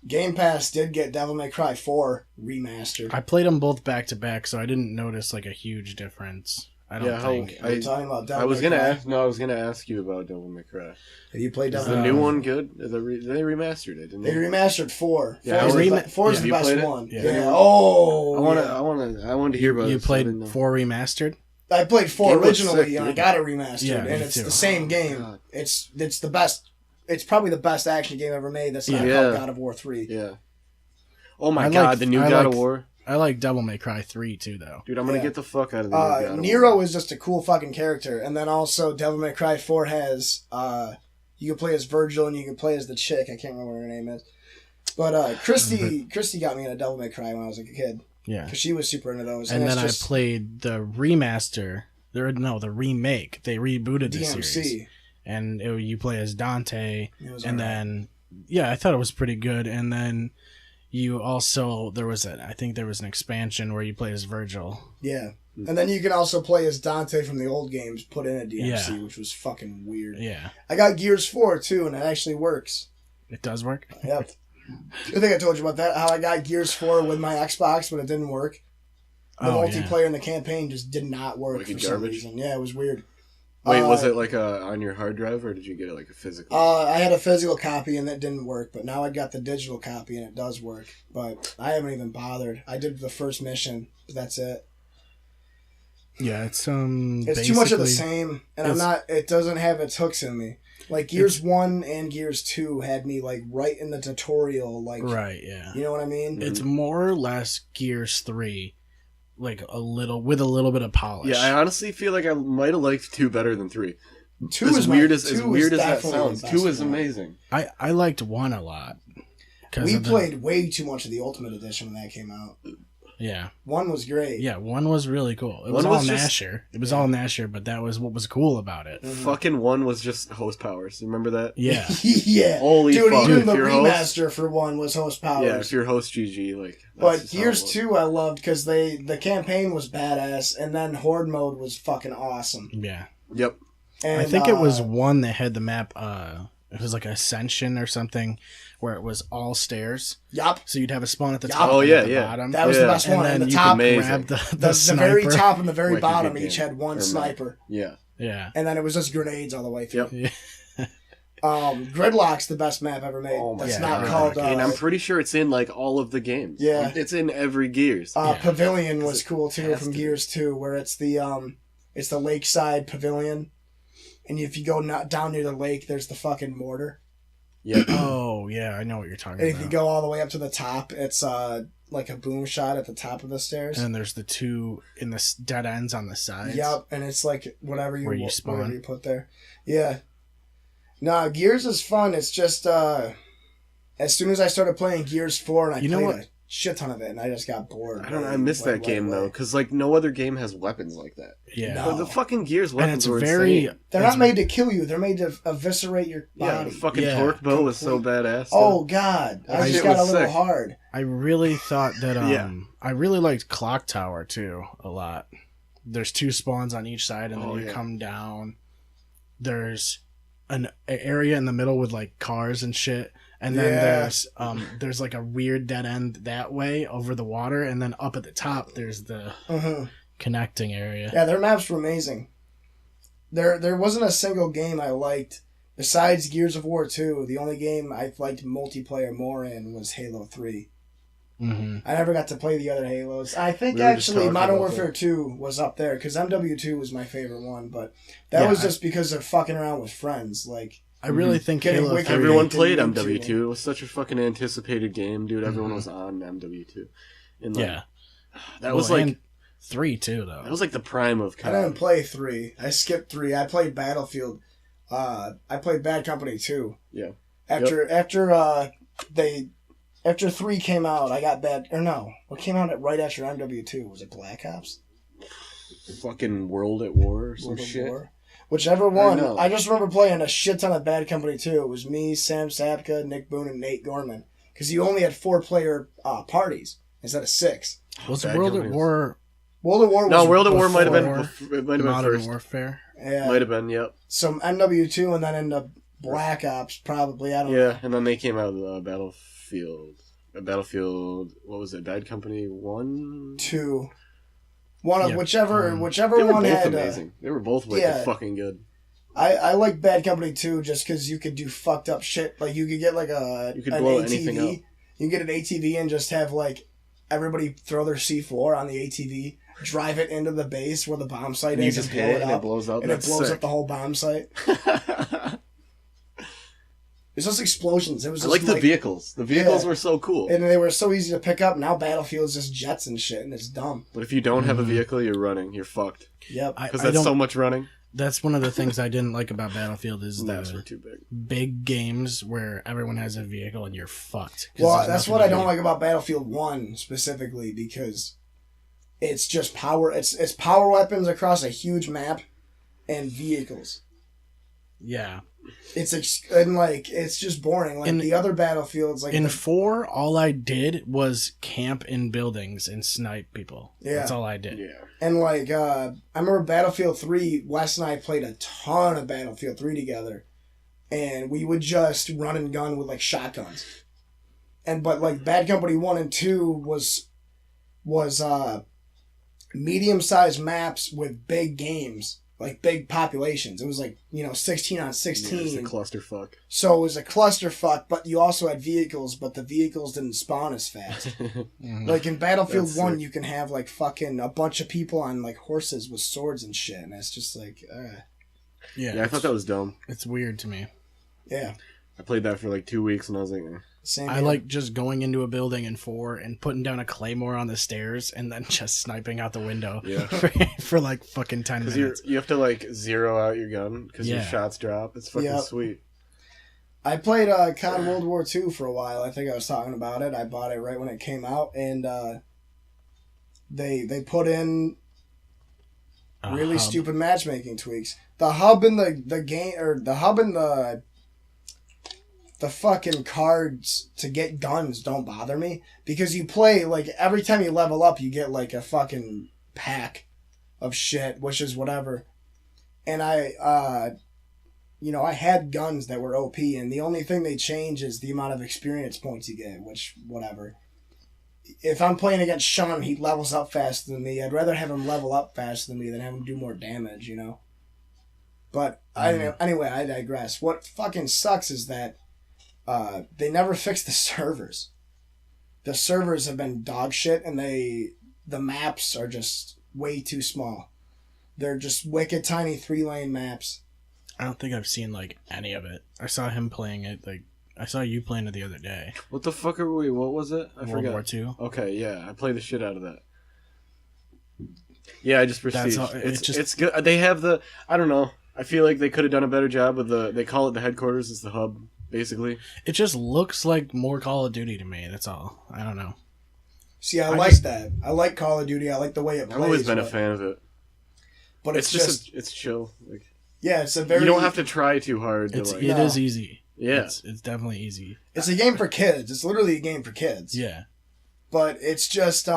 Game Pass did get Devil May Cry 4 remastered. I played them both back to back, so I didn't notice like a huge difference. I don't Yeah, how- think. Are you talking about Devil I was May gonna Cry? ask. No, I was gonna ask you about Devil May Cry. Have you played Is Devil the May new Cry? one good? They remastered it, didn't They they? remastered 4. Yeah, Four is I the, was- four is yeah. the You best played it? one. Yeah. Yeah. Oh, I wanted to hear about it. You so I didn't played know. 4 remastered? I played 4 Game looks originally, sick, and I dude. got it remastered, Yeah, and me it's too. the same game. God. It's the best. It's probably the best action game ever made. That's not Yeah. called God of War 3. Yeah. Oh my I god, like- the new I God like- of War. I like Devil May Cry 3 too, though. Dude, I'm gonna Yeah. get the fuck out of the new God of Nero War. is just a cool fucking character, and then also Devil May Cry 4 has you can play as Virgil and you can play as the chick. I can't remember what her name is, but Christy got me into Devil May Cry when I was a kid Yeah. because she was super into those. And then it's I just played the remaster. The remake. They rebooted the DMC. series. And you play as Dante. It was And alright. then, yeah, I thought it was pretty good. And then you also, I think there was an expansion where you play as Virgil. Yeah. And then you can also play as Dante from the old games put in a DMC, Yeah. which was fucking weird. Yeah. I got Gears 4 too, and it actually works. It does work? Yep. I think I told you about that, how I got Gears 4 with my Xbox, but it didn't work. The multiplayer and the campaign just did not work Like for garbage? some reason. Yeah, it was weird. Wait, was it like on your hard drive, or did you get it like a physical? I had a physical copy and that didn't work, but now I got the digital copy and it does work. But I haven't even bothered. I did the first mission, but that's it. Yeah, it's It's too much of the same, and I'm not. It doesn't have its hooks in me. Like Gears 1 and Gears 2 had me like right in the tutorial, like right. Yeah, you know what I mean. it's more or less Gears 3, like with a little bit of polish. Yeah, I honestly feel like I might have liked 2 better than 3. 2 as is weird my, as 2 weird is as that definitely sounds. the 2 best is one. amazing. I liked 1 a lot. We played way too much of the Ultimate Edition when that came out. Yeah. 1 was great. Yeah, 1 was really cool. It was 1 all was just- Nasher. It was all Nasher, but that was what was cool about it. Fucking 1 was just host powers. Remember that? Yeah. Yeah. Holy Dude, fuck! even If the you're host, remaster for 1 was host powers. yeah, if you're host GG, like. that's But just how it Gears was. 2 I loved because the campaign was badass, and then Horde mode was fucking awesome. Yeah. Yep. And, I think it was 1 that had the map, it was like Ascension or something, where it was all stairs. Yup. So you'd have a spawn at the Yup. top Oh, and yeah, at the yeah. bottom. That was the Yeah. best and one. then And the you top, could amazing. grab the the sniper. very top and the very Wicked bottom good each game. had one Or sniper. Yeah. Yeah. And then it was just grenades all the way through. Yeah. Gridlock's the best map ever made. Oh my That's God. not called. and I'm pretty sure it's in like all of the games. Yeah. It's in every Gears. Yeah. Pavilion was cool too has from to be. Gears 2, where it's the lakeside pavilion, and if you go not down near the lake, there's the fucking mortar. Yeah. Oh, yeah, I know what you're talking And about. if you go all the way up to the top, it's like a boom shot at the top of the stairs. And then there's the 2 in the dead ends on the sides. Yep, and it's like whatever Where you spawn. whatever you put there. Yeah. Nah, Gears is fun. It's just as soon as I started playing Gears 4 and I You know played what? a shit ton of it and I just got bored. I don't know. I missed that game though, because like no other game has weapons like that. Yeah. No. The fucking Gears And weapons it's were very... insane. They're not made to kill you. They're made to eviscerate your Yeah, body. the fucking Yeah. torque bow was so badass. Oh God, That I just shit got a was little sick. hard. I really thought that Yeah. I really liked Clock Tower too a lot. There's 2 spawns on each side and then Oh, you yeah. come down. There's an area in the middle with like cars and shit. And then Yeah. there's like a weird dead end that way over the water, and then up at the top there's the Mhm. connecting area. Yeah, their maps were amazing. There wasn't a single game I liked besides Gears of War 2. The only game I liked multiplayer more in was Halo 3. Mm-hmm. I never got to play the other Halos. I think We were just actually talking Modern about Warfare that. 2 was up there because MW2 was my favorite one, but that Yeah, was just because of fucking around with friends. Like, I really think Getting Halo wicked. 3, Everyone didn't played need to. MW2. It was such a fucking anticipated game, dude. Everyone Mm-hmm. was on MW2. And like, yeah, that was Well, like and 3 too though. that was like the prime of I didn't COD. play 3. I skipped 3. I played Battlefield. I played Bad Company 2. Yeah. After 3 came out, I got bad. Or no, what came out right after MW2? Was it Black Ops? Fucking World at War or some World of shit. War? Whichever one. know. I just remember playing a shit ton of Bad Company 2. It was me, Sam Sapka, Nick Boone, and Nate Gorman. Because you only had 4-player parties instead of 6. Was Bad World at Company War World of War was No, World at War might have before been. It might have been Modern first. Warfare? Yeah. Might have been. Yep. So MW2 and then into Black Ops, probably. I don't know. Yeah, and then they came out of Battlefield. Battlefield. What was it? Bad Company 1. 2. One of Yeah, whichever They one were both had. amazing. They were both like yeah. fucking good. I like Bad Company 2 just because you could do fucked up shit. Like you could get like You could an blow ATV. anything up. You can get an ATV and just have like everybody throw their C4 on the ATV, drive it into the base where the bomb site And you is, just and blow hit it it and up, it blows up. and it That's blows sick. up the whole bomb site. It's just explosions. It was I just like the vehicles. The vehicles Yeah. were so cool. and they were so easy to pick up. Now Battlefield's just jets and shit, and it's dumb. But if you don't Mm-hmm. have a vehicle, you're running. You're fucked. Yep. I Because I that's don't. so much running. That's one of the things I didn't like about Battlefield is Maps were the too big. big games where everyone has a vehicle and you're fucked. 'Cause Well, there's that's nothing what to I don't do. like about Battlefield 1 specifically because it's just power. It's power weapons across a huge map and vehicles. Yeah. It's it's just boring. Like In- the other Battlefields, like In the- 4, all I did was camp in buildings and snipe people. Yeah. That's all I did. Yeah. and like I remember Battlefield 3. Wes and I played a ton of Battlefield 3 together, and we would just run and gun with like shotguns. But like Bad Company 1 and 2 was medium-sized maps with big games, like big populations. It was like, 16 on 16. Yeah, it's a clusterfuck. So it was a clusterfuck, but you also had vehicles, but the vehicles didn't spawn as fast. Like in Battlefield That's 1, sick. you can have like fucking a bunch of people on like horses with swords and shit, and it's just like, Yeah, I thought that was dumb. It's weird to me. yeah. I played that for like 2 weeks and I was like, Same I here. like just going into a building in 4 and putting down a claymore on the stairs and then just sniping out the window Yeah. for like fucking 10 because minutes. you have to like zero out your gun because your Yeah. shots drop. It's fucking Yep. sweet. I played COD World War II for a while. I think I was talking about it. I bought it right when it came out, and they put in really stupid matchmaking tweaks. The hub in the game, or the hub in the fucking cards to get guns don't bother me, because you play, like, every time you level up you get like a fucking pack of shit, which is whatever. And I had guns that were OP, and the only thing they change is the amount of experience points you get, which, whatever. If I'm playing against Sean, he levels up faster than me. I'd rather have him level up faster than me than have him do more damage, But anyway, I digress. What fucking sucks is that they never fixed the servers. The servers have been dog shit, and the maps are just way too small. They're just wicked tiny 3-lane maps. I don't think I've seen like any of it. I saw him playing it. Like I saw you playing it the other day. What the fuck are we? What was it? I World forgot. War II. Okay, yeah, I played the shit out of that. Yeah, I just Prestige. all- It's good. They have the. I don't know. I feel like they could have done a better job with the. They call it the headquarters. It's the hub, basically. It just looks like more Call of Duty to me. That's all. I don't know. See, I like that. I like Call of Duty. I like the way it plays. I've always been a fan of it. But It's just it's chill. Like, yeah, it's a very. you don't have to try too hard. It No. is easy. Yeah. It's definitely easy. It's a game for kids. It's literally a game for kids. Yeah. But it's just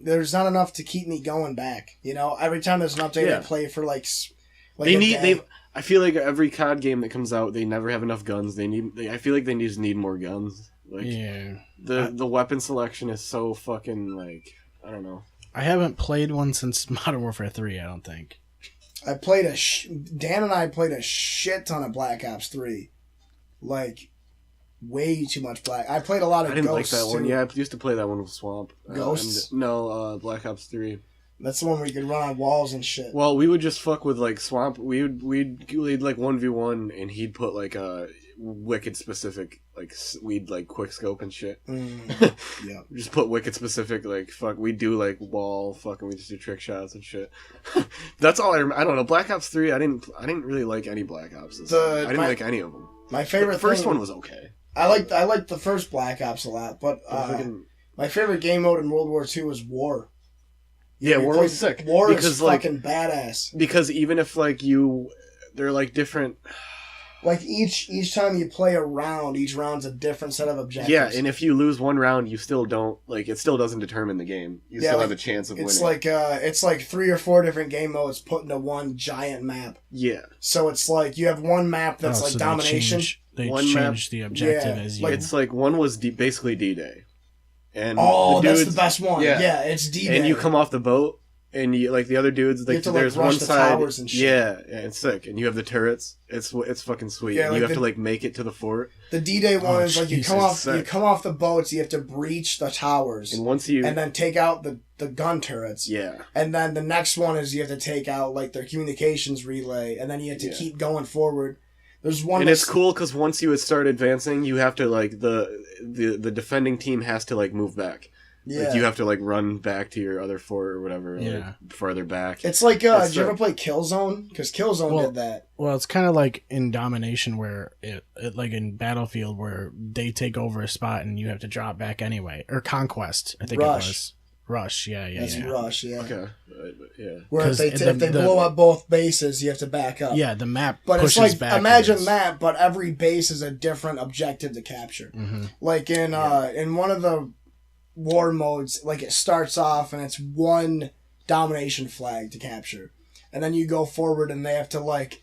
there's not enough to keep me going back. Every time there's an update, Yeah. I play for like They a need day. they. I feel like every COD game that comes out, they never have enough guns. I feel like they just need more guns. Like Yeah. the weapon selection is so fucking like I don't know. I haven't played one since Modern Warfare 3, I don't think. I played Dan and I played a shit ton of Black Ops 3. Like, way too much I played a lot of I didn't Ghosts, like that one. too. Yeah, I used to play that one with Swamp. Ghosts? Black Ops 3. That's the one where you could run on walls and shit. Well, we would just fuck with like Swamp. We'd like 1v1 and he'd put like a wicked specific like we'd like quick scope and shit. Yeah. Just put wicked specific like fuck. We do like wall fucking. We just do trick shots and shit. That's all I remember. I don't know. Black Ops 3. I didn't really like any Black Ops. I didn't like any of them. My favorite The first thing, one was okay. I liked the first Black Ops a lot, but my favorite game mode in World War II was War. Yeah, You War played- was sick. War because is fucking badass. because even if like they're like different. Like each time you play a round, each round's a different set of objectives. Yeah, and if you lose one round, you still don't like it. Still doesn't determine the game. You still have a chance of winning. It's like 3 or 4 different game modes put into one giant map. Yeah, So it's like you have one map that's like so domination. They One changed the objective Yeah, as you... like- it's like one was basically D-Day, and Oh, the that's dudes, the best one. yeah. Yeah, it's D-Day. and you come off the boat, and you like the other dudes. Like have to, like, there's rush one the side, towers and shit. yeah, it's sick, and you have the turrets. It's fucking sweet. Yeah, and like you have the- to like make it to the fort, The D-Day one is like you Jesus, come off the boats, you have to breach the towers, and once you, and then take out the gun turrets. yeah, And then the next one is you have to take out like their communications relay, and then you have to Yeah. keep going forward. There's one, and that's- it's cool because once you start advancing, you have to like the defending team has to like move back. Yeah, Like you have to like run back to your other fort or whatever, Yeah. like further back. it's like It's did you ever sick. play Killzone? Because Killzone Well, did that. Well, it's kind of like in Domination where it like in Battlefield where they take over a spot and you have to drop back anyway. Or Conquest, I think Rush. it was. Rush, yeah. That's Rush, yeah. Okay, yeah. Where if 'Cause they blow up both bases, you have to back up. Yeah, the map But it's pushes like backwards. imagine that, but every base is a different objective to capture. Mm-hmm. Like in one of the war modes, like it starts off and it's one domination flag to capture, and then you go forward and they have to like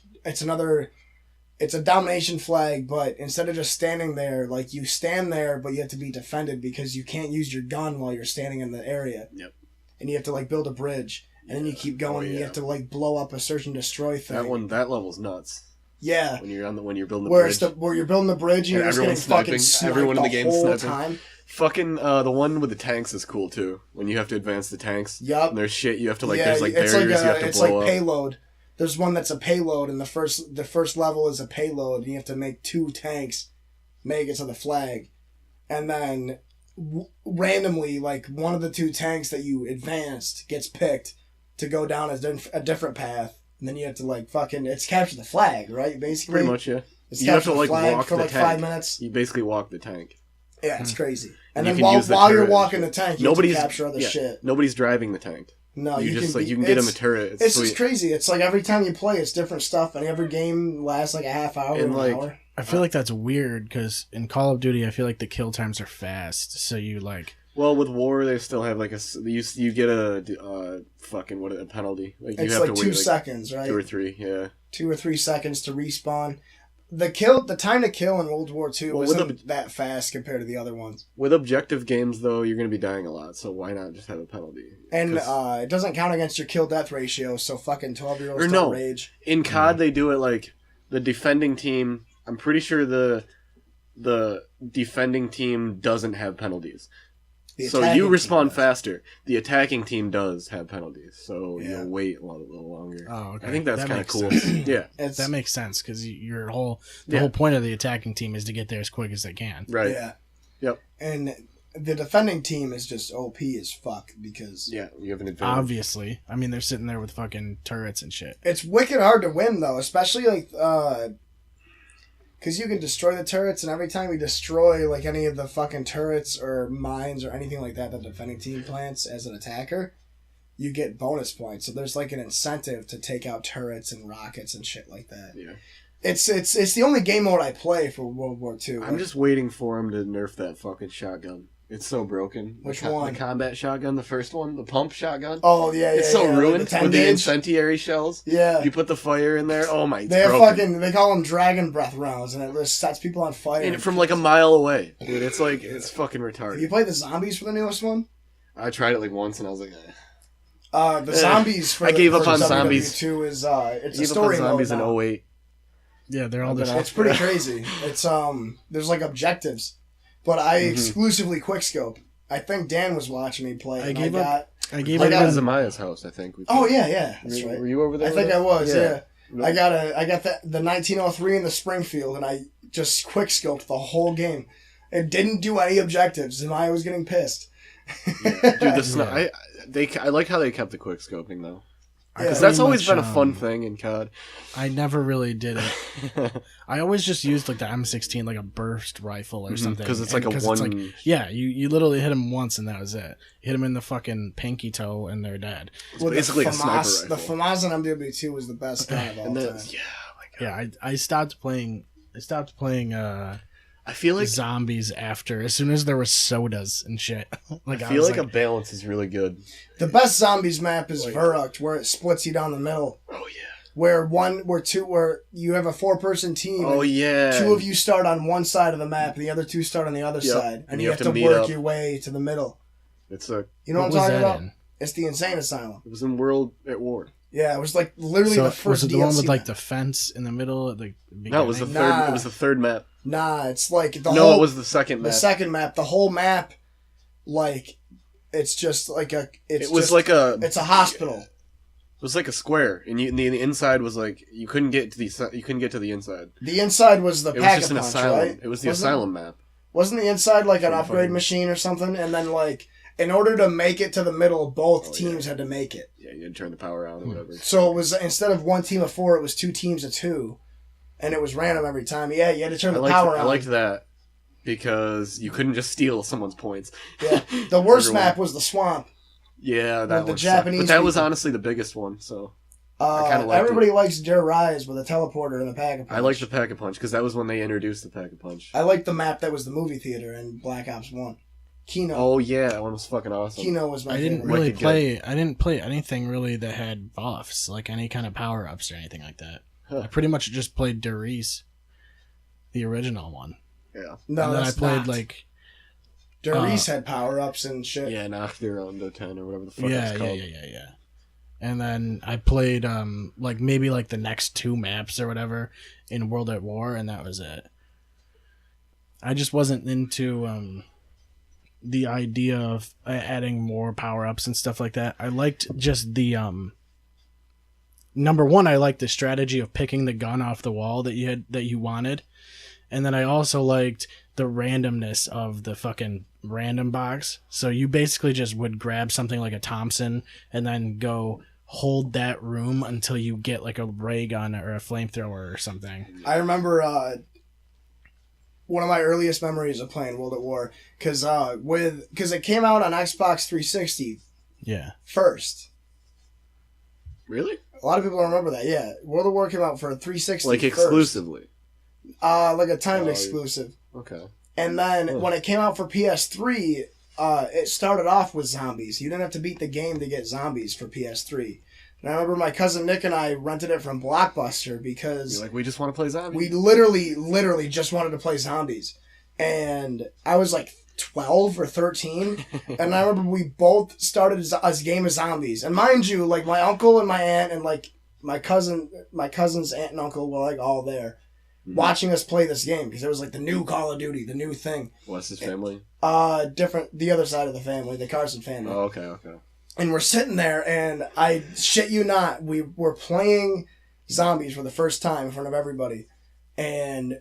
it's a domination flag, but instead of just standing there, like you stand there, but you have to be defended because you can't use your gun while you're standing in the area. Yep. And you have to like build a bridge. and then you keep going, and you have to like blow up a search and destroy thing. That level's nuts. Yeah, when you're building the bridge, where you're building the bridge, and you're just getting fucking sniped everyone in the game whole sniping. Time. Fucking the one with the tanks is cool too. When you have to advance the tanks, yup. And there's shit you have to like. Yeah, there's like barriers you have to it's blow like up. payload. There's one that's a payload, and the first level is a payload, and you have to make 2 tanks make it to the flag, and then randomly, like one of the 2 tanks that you advanced gets picked to go down a different path, and then you have to like fucking it's capture the flag, right? Basically, pretty much, yeah. It's you have to like flag walk for the like tank. 5 minutes. You basically walk the tank. Yeah, it's crazy. And then you can use the while you're turret walking and the tank, you nobody's have to capture other shit. Nobody's driving the tank. No, you can get him a turret. It's sweet. just crazy. It's like every time you play, it's different stuff, and every game lasts like a half hour, And an like, hour. I feel like that's weird because in Call of Duty, I feel like the kill times are fast. So you like. Well, with war, they still have like you get a fucking a penalty. Like you It's have like to 2 wait seconds, right? 2 or 3, yeah. 2 or 3 seconds to respawn. The time to kill in World War II wasn't that fast compared to the other ones. With objective games, though, you're going to be dying a lot, so why not just have a penalty? And it doesn't count against your kill-death ratio, so fucking 12-year-olds don't rage. In COD, they do it like the defending team. I'm pretty sure the defending team doesn't have penalties. So you respawn faster. The attacking team does have penalties, so you'll wait a little longer. Oh, okay. I think that's kind of cool. Yeah, that makes sense because the whole point of the attacking team is to get there as quick as they can. Right. Yeah. Yep. And the defending team is just OP as fuck because you have an advantage. Obviously, I mean they're sitting there with fucking turrets and shit. It's wicked hard to win though, especially like because you can destroy the turrets, and every time you destroy like any of the fucking turrets or mines or anything like that the defending team plants as an attacker, you get bonus points. So there's like an incentive to take out turrets and rockets and shit like that. Yeah. It's the only game mode I play for World War II. I'm just waiting for him to nerf that fucking shotgun. It's so broken. Which one? The combat shotgun, the first one, the pump shotgun. Oh yeah, it's so ruined like with the incendiary shells. Yeah, you put the fire in there. Oh my! They have fucking. They call them dragon breath rounds, and it just sets people on fire. And from like a mile away, dude. It's fucking retarded. Have you played the zombies for the newest one? I tried it like once, and I was like, the zombies. For I gave up on zombies. Too is it's a story mode. Zombies in 08. Yeah, they're all this. It's pretty crazy. It's there's like objectives, but I exclusively quickscope. I think Dan was watching me play. I gave up at Zamaya's house, I think. Oh yeah, that's right. Were you over there? I think I was. Yeah. I got the 1903 in the Springfield, and I just quickscoped the whole game. It didn't do any objectives, and I was getting pissed. Yeah. Dude, I like how they kept the quickscoping though. Because that's always been a fun thing in COD. I never really did it. I always just used like the M16, like a burst rifle or something. Because it's like a one. It's like, yeah, you literally hit them once and that was it. You hit them in the fucking pinky toe and they're dead. Well, basically a sniper rifle. The FAMAS on MW2 was the best gun of all time. Yeah, oh my God. Yeah, I stopped playing. I feel like zombies after as soon as there was sodas and shit. I feel like a balance is really good. The best zombies map is Verrucht, where it splits you down the middle. Oh yeah. Where you have a 4-person team. Oh yeah. 2 of you start on one side of the map, and the other 2 start on the other side, and you have to work your way to the middle. It's you know what I'm talking about? It's the Insane Asylum. It was in World at War. Yeah, it was like literally the first. Was it the DLC one with like map. the fence in the middle? No, it was the third. It was the third map. Nah, it's like the whole. No, it was the second map. The second map. The whole map, like, it's just like a. It's a hospital. It was like a square, and the inside was like you couldn't get to the inside. The inside was the. It was just an asylum. Right? It was the asylum map. Wasn't the inside like an upgrade machine or something? And then like. In order to make it to the middle, both teams had to make it. Yeah, you had to turn the power on or whatever. So it was, instead of one team of 4, it was 2 teams of 2. And it was random every time. Yeah, you had to turn the power on. I liked that because you couldn't just steal someone's points. Yeah. The worst map was the swamp. Yeah, that was the Japanese. But that was honestly the biggest one, so. I kind of liked everybody likes Der Rise with a teleporter and the Pack-a-Punch. I liked the Pack-a-Punch because that was when they introduced the Pack-a-Punch. I liked the map that was the movie theater in Black Ops 1. Kino. Oh yeah, that one was fucking awesome. Kino was my favorite. I didn't play anything really that had buffs, like any kind of power ups or anything like that. Huh. I pretty much just played Der Rise, the original one. Yeah. No, and then that's I played not. like Der Rise had power ups and shit. Yeah, Nocturne to 10 or whatever the fuck yeah, it's called. Yeah. and then I played like maybe like the next 2 maps or whatever in World at War, and that was it. I just wasn't into the idea of adding more power-ups and stuff like that. I liked just the number one, I liked the strategy of picking the gun off the wall that you wanted. And then I also liked the randomness of the fucking random box. So you basically just would grab something like a Thompson and then go hold that room until you get like a ray gun or a flamethrower or something. I remember one of my earliest memories of playing World at War because it came out on Xbox 360 Yeah. first. Really? A lot of people don't remember that. Yeah, World at War came out for 360 Like first. exclusively? Like a timed exclusive. Okay. And then when it came out for PS3, it started off with zombies. You didn't have to beat the game to get zombies for PS3. And I remember my cousin Nick and I rented it from Blockbuster because You're like, we just want to play zombies. we literally just wanted to play zombies. And I was like 12 or 13. And I remember we both started a game of zombies. And mind you, like my uncle and my aunt and like my cousin's aunt and uncle were like all there. Watching us play this game because it was like the new Call of Duty, the new thing. What's his family? Different, the other side of the family, the Carson family. Oh, okay. And we're sitting there, and I shit you not, we were playing zombies for the first time in front of everybody, and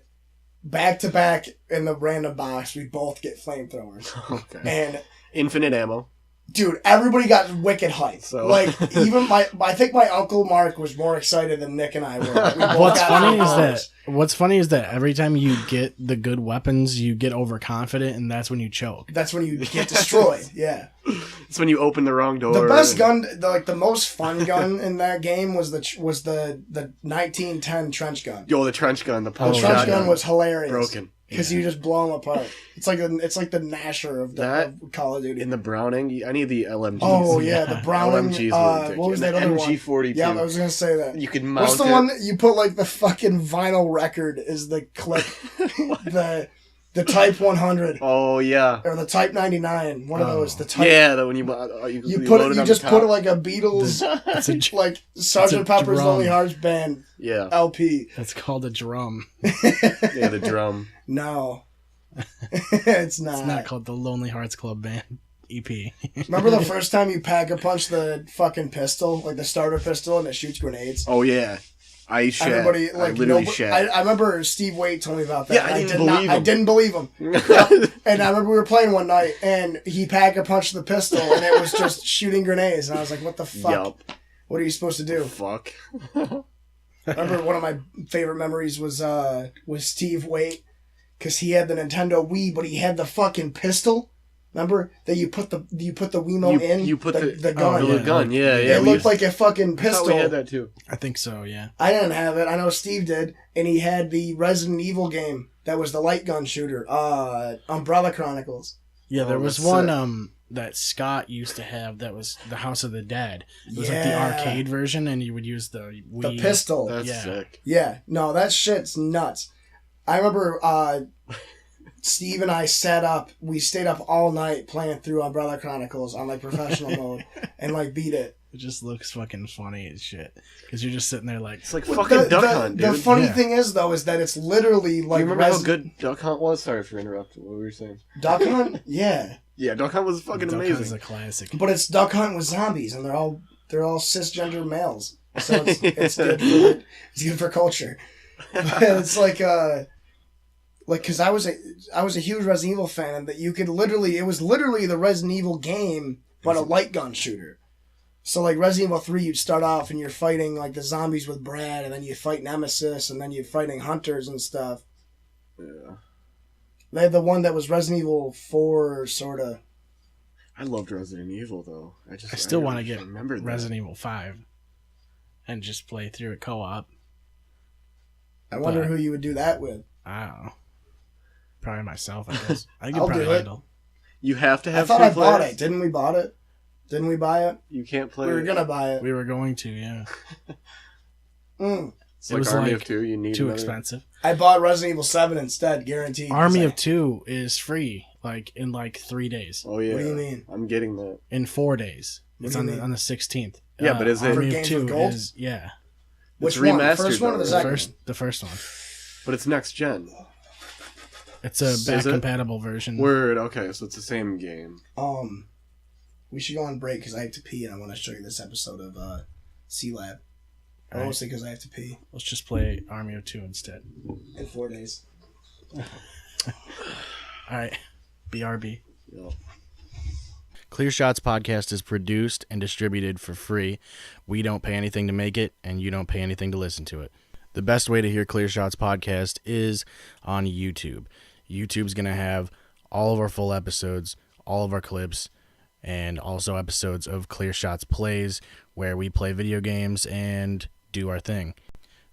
back to back in the random box, we both get flamethrowers. Okay. And Infinite ammo. dude, everybody got wicked hyped. So- Like even I think my uncle Mark was more excited than Nick and I were. We both What's got funny is flamethrowers. What's funny is that every time you get the good weapons, you get overconfident, and that's when you choke. That's when you get destroyed. Yeah. It's when you open the wrong door. The best gun, the most fun gun in that game was the 1910 trench gun. Yo, the trench gun, the The pump trench shotgun. gun was hilarious. broken. Because you just blow them apart. It's like the Nasher of of Call of Duty. In the Browning, any of the LMGs. Oh yeah, the Browning. LMGs were ridiculous. What was And that the other one? MG42. Yeah, I was gonna say that. You could mount What's the it. one that you put like the fucking vinyl record is the clip, the Type 100 Oh yeah. or the Type 99. One of those. The Type. Yeah, the when you You load put it. You on just the put top. it like a Beatles, It's a, like Sgt. Pepper's drum. Lonely Hearts Band Yeah, LP. it's called a drum. yeah, the drum. No, it's not. It's not called the Lonely Hearts Club Band EP. Remember the first time you pack a punch the fucking pistol, like the starter pistol, and it shoots grenades? Oh yeah, I shat. Everybody, I like, literally nobody, shat. I remember Steve Waite told me about that. Yeah, I didn't believe him. I didn't believe him. And I remember we were playing one night, and he pack a punched the pistol, and it was just shooting grenades. And I was like, "What the fuck? Yup. What are you supposed to do?" Fuck. I remember one of my favorite memories was Steve Waite, because he had the Nintendo Wii, but he had the fucking pistol. Remember that you put the Wiimote in You put the gun. the gun. Yeah, yeah. It we looked like a fucking I thought pistol. we had that too. I think so, yeah. I didn't have it. I know Steve did, and he had the Resident Evil game that was the light gun shooter, Umbrella Chronicles. Yeah, there Oh, was that's one sick. that Scott used to have that was the House of the Dead. It was like the Yeah. arcade version, and you would use the Wii. The pistol. That's Yeah. sick. Yeah, no, that shit's nuts. I remember Steve and I we stayed up all night playing through Umbrella Chronicles on like professional mode and like beat it. It just looks fucking funny as shit. Because you're just sitting there like, It's like fucking Duck Hunt, dude. The funny Yeah. thing is though is that it's literally Do like you remember how good Duck Hunt was? Sorry for interrupting. What were you saying? Duck Hunt? Yeah. Yeah, Duck Hunt was fucking Duck Hunt is amazing. a classic. But it's Duck Hunt with zombies and they're all cisgender males. So it's good for culture. But it's like because I was a huge Resident Evil fan, and that you could it was literally the Resident Evil game, but a light gun shooter. So like Resident Evil 3, you'd start off and you're fighting like the zombies with Brad, and then you fight Nemesis, and then you're fighting hunters and stuff. Yeah. They had the one that was Resident Evil 4, sort of. I loved Resident Evil though. I still want to really get remember that. Resident Evil 5 and just play through it co-op. I wonder But- who you would do that with. I don't know. Probably myself, I guess. I could I'll probably do it. handle. You have to I have thought two I bought players. it. Didn't we buy it? Didn't we buy it? You can't play. We were gonna buy it. We were going to, yeah. It's It like was Army like of Two. You need Too another- expensive. I bought Resident Evil 7 instead, guaranteed. Army 'cause of Two is free, like in like 3 days. Oh yeah. What do you mean? I'm getting that. In 4 days. What It's do you on mean? on the 16th. Yeah, but is it Army of Games Two with Gold? is Which It's one? The remastered, first one or the though, second? right? the first one. But it's next gen. It's a Is back it? compatible version. Word. Okay, so it's the same game. We should go on break because I have to pee and I want to show you this episode of C-Lab. All right. Mostly because I have to pee Let's just play Army of Two instead. in 4 days. All right, BRB. Yeah. Clear Shots Podcast is produced and distributed for free. We don't pay anything to make it, and you don't pay anything to listen to it. The best way to hear Clear Shots Podcast is on YouTube. YouTube's going to have all of our full episodes, all of our clips, and also episodes of Clear Shots Plays, where we play video games and do our thing.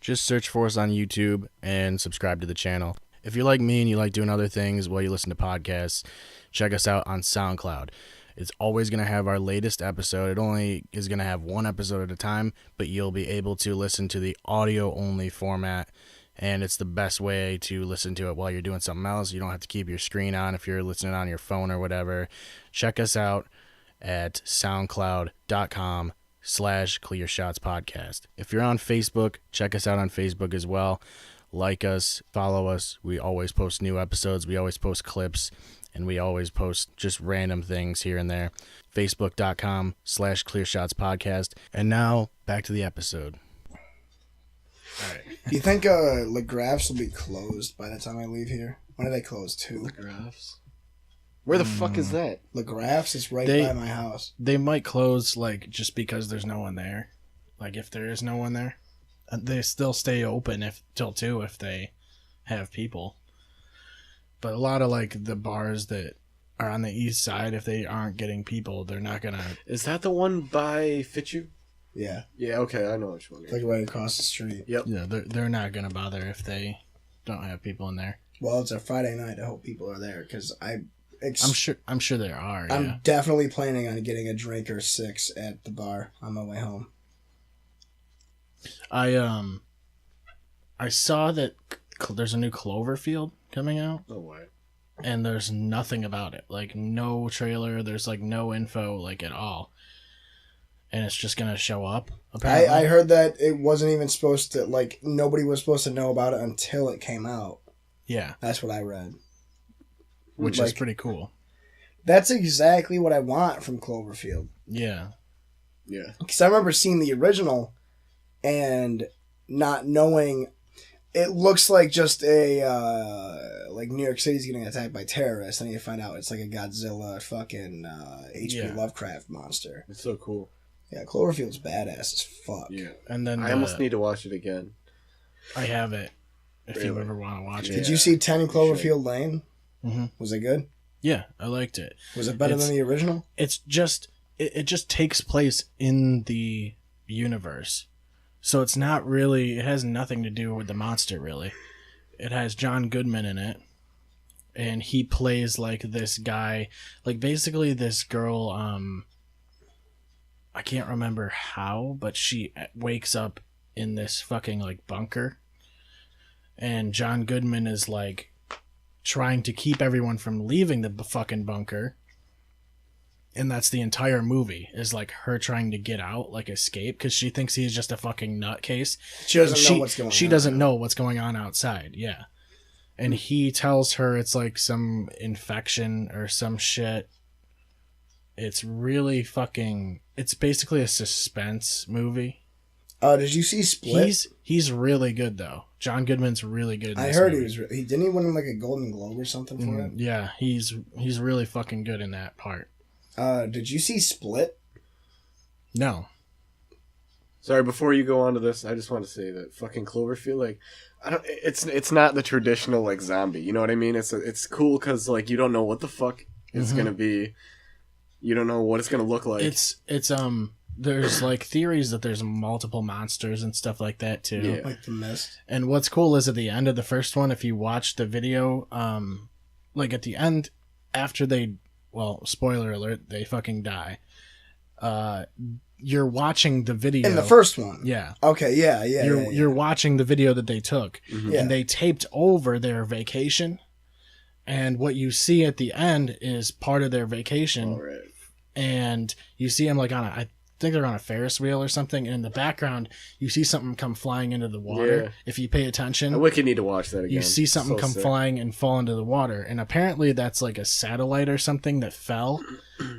Just search for us on YouTube and subscribe to the channel. If you're like me and you like doing other things while you listen to podcasts, check us out on SoundCloud. It's always going to have our latest episode. It only is going to have one episode at a time, but you'll be able to listen to the audio-only format, and it's the best way to listen to it while you're doing something else. You don't have to keep your screen on if you're listening on your phone or whatever. Check us out at soundcloud.com/ClearShotsPodcast. If you're on Facebook, check us out on Facebook as well. Like us, follow us. We always post new episodes. We always post clips. And we always post just random things here and there. Facebook.com/ClearShotsPodcast. And now, back to the episode. All right. Do you think LaGraff's will be closed by the time I leave here? When are they closed to? Graphs. Where the fuck is that? LaGraff's is right They- by my house. They might close, like, just because there's no one there. Like, if there is no one there. They still stay open till 2 if they have people. But a lot of, like, the bars that are on the east side, if they aren't getting people, they're not going to... Is that the one by Fichu? Yeah, Yeah, okay, I know which one. like right across the street. Yep. Yeah, they're not going to bother if they don't have people in there. Well, it's a Friday night. I hope people are there because I'm sure there are, yeah. I'm definitely planning on getting a drink or 6 at the bar on my way home. I saw that there's a new Cloverfield coming out, No way. and there's nothing about it. Like, no trailer, there's, like, no info, like, at all. And it's just gonna show up, apparently. I heard that it wasn't even supposed to, like, nobody was supposed to know about it until it came out. Yeah, That's what I read. which Like, is pretty cool. That's exactly what I want from Cloverfield. Yeah. Yeah. Because I remember seeing the original and not knowing. It looks like just a, like New York City's getting attacked by terrorists, and you find out it's like a Godzilla fucking H.P. Yeah. Lovecraft monster. It's so cool. Yeah, Cloverfield's badass as fuck. Yeah. And then I almost need to watch it again. I have it, if you Really? ever want to watch Yeah. it. Did you see 10 Cloverfield Lane? Mm-hmm. Was it good? Yeah, I liked it. Was it better It's- than the original? It's just it just takes place in the universe, so it's not really. It has nothing to do with the monster, really. It has John Goodman in it, and he plays like this guy, like basically this girl. I can't remember how, but she wakes up in this fucking like bunker, and John Goodman is like trying to keep everyone from leaving the fucking bunker. And that's the entire movie, is like her trying to get out, like escape, because she thinks he's just a fucking nutcase. She doesn't know what's going on. She doesn't know what's going on outside, yeah. And he tells her it's like some infection or some shit. It's really fucking... It's basically a suspense movie. Did you see Split? He's really good, though. John Goodman's really good in I this heard movie. he didn't he win like a Golden Globe or something for it? Yeah, he's really fucking good in that part. Did you see Split? No. Sorry, before you go on to this, I just want to say that fucking Cloverfield, like, it's not the traditional like zombie. You know what I mean? It's cool because like you don't know what the fuck it's gonna be. You don't know what it's gonna look like. It's there's like theories that there's multiple monsters and stuff like that too. Yeah. Like The Mist? And what's cool is at the end of the first one, if you watch the video, like at the end, after they, well, spoiler alert, they fucking die. You're watching the video In the first one? Yeah. Okay, yeah. You're watching the video that they took, Yeah. and they taped over their vacation. And what you see at the end is part of their vacation. All right. And you see him like on a, I think they're on a Ferris wheel or something, and in the background you see something come flying into the water. Yeah. If you pay attention, I wicked need to watch that again. you see something come sick. flying and fall into the water, and apparently that's like a satellite or something that fell,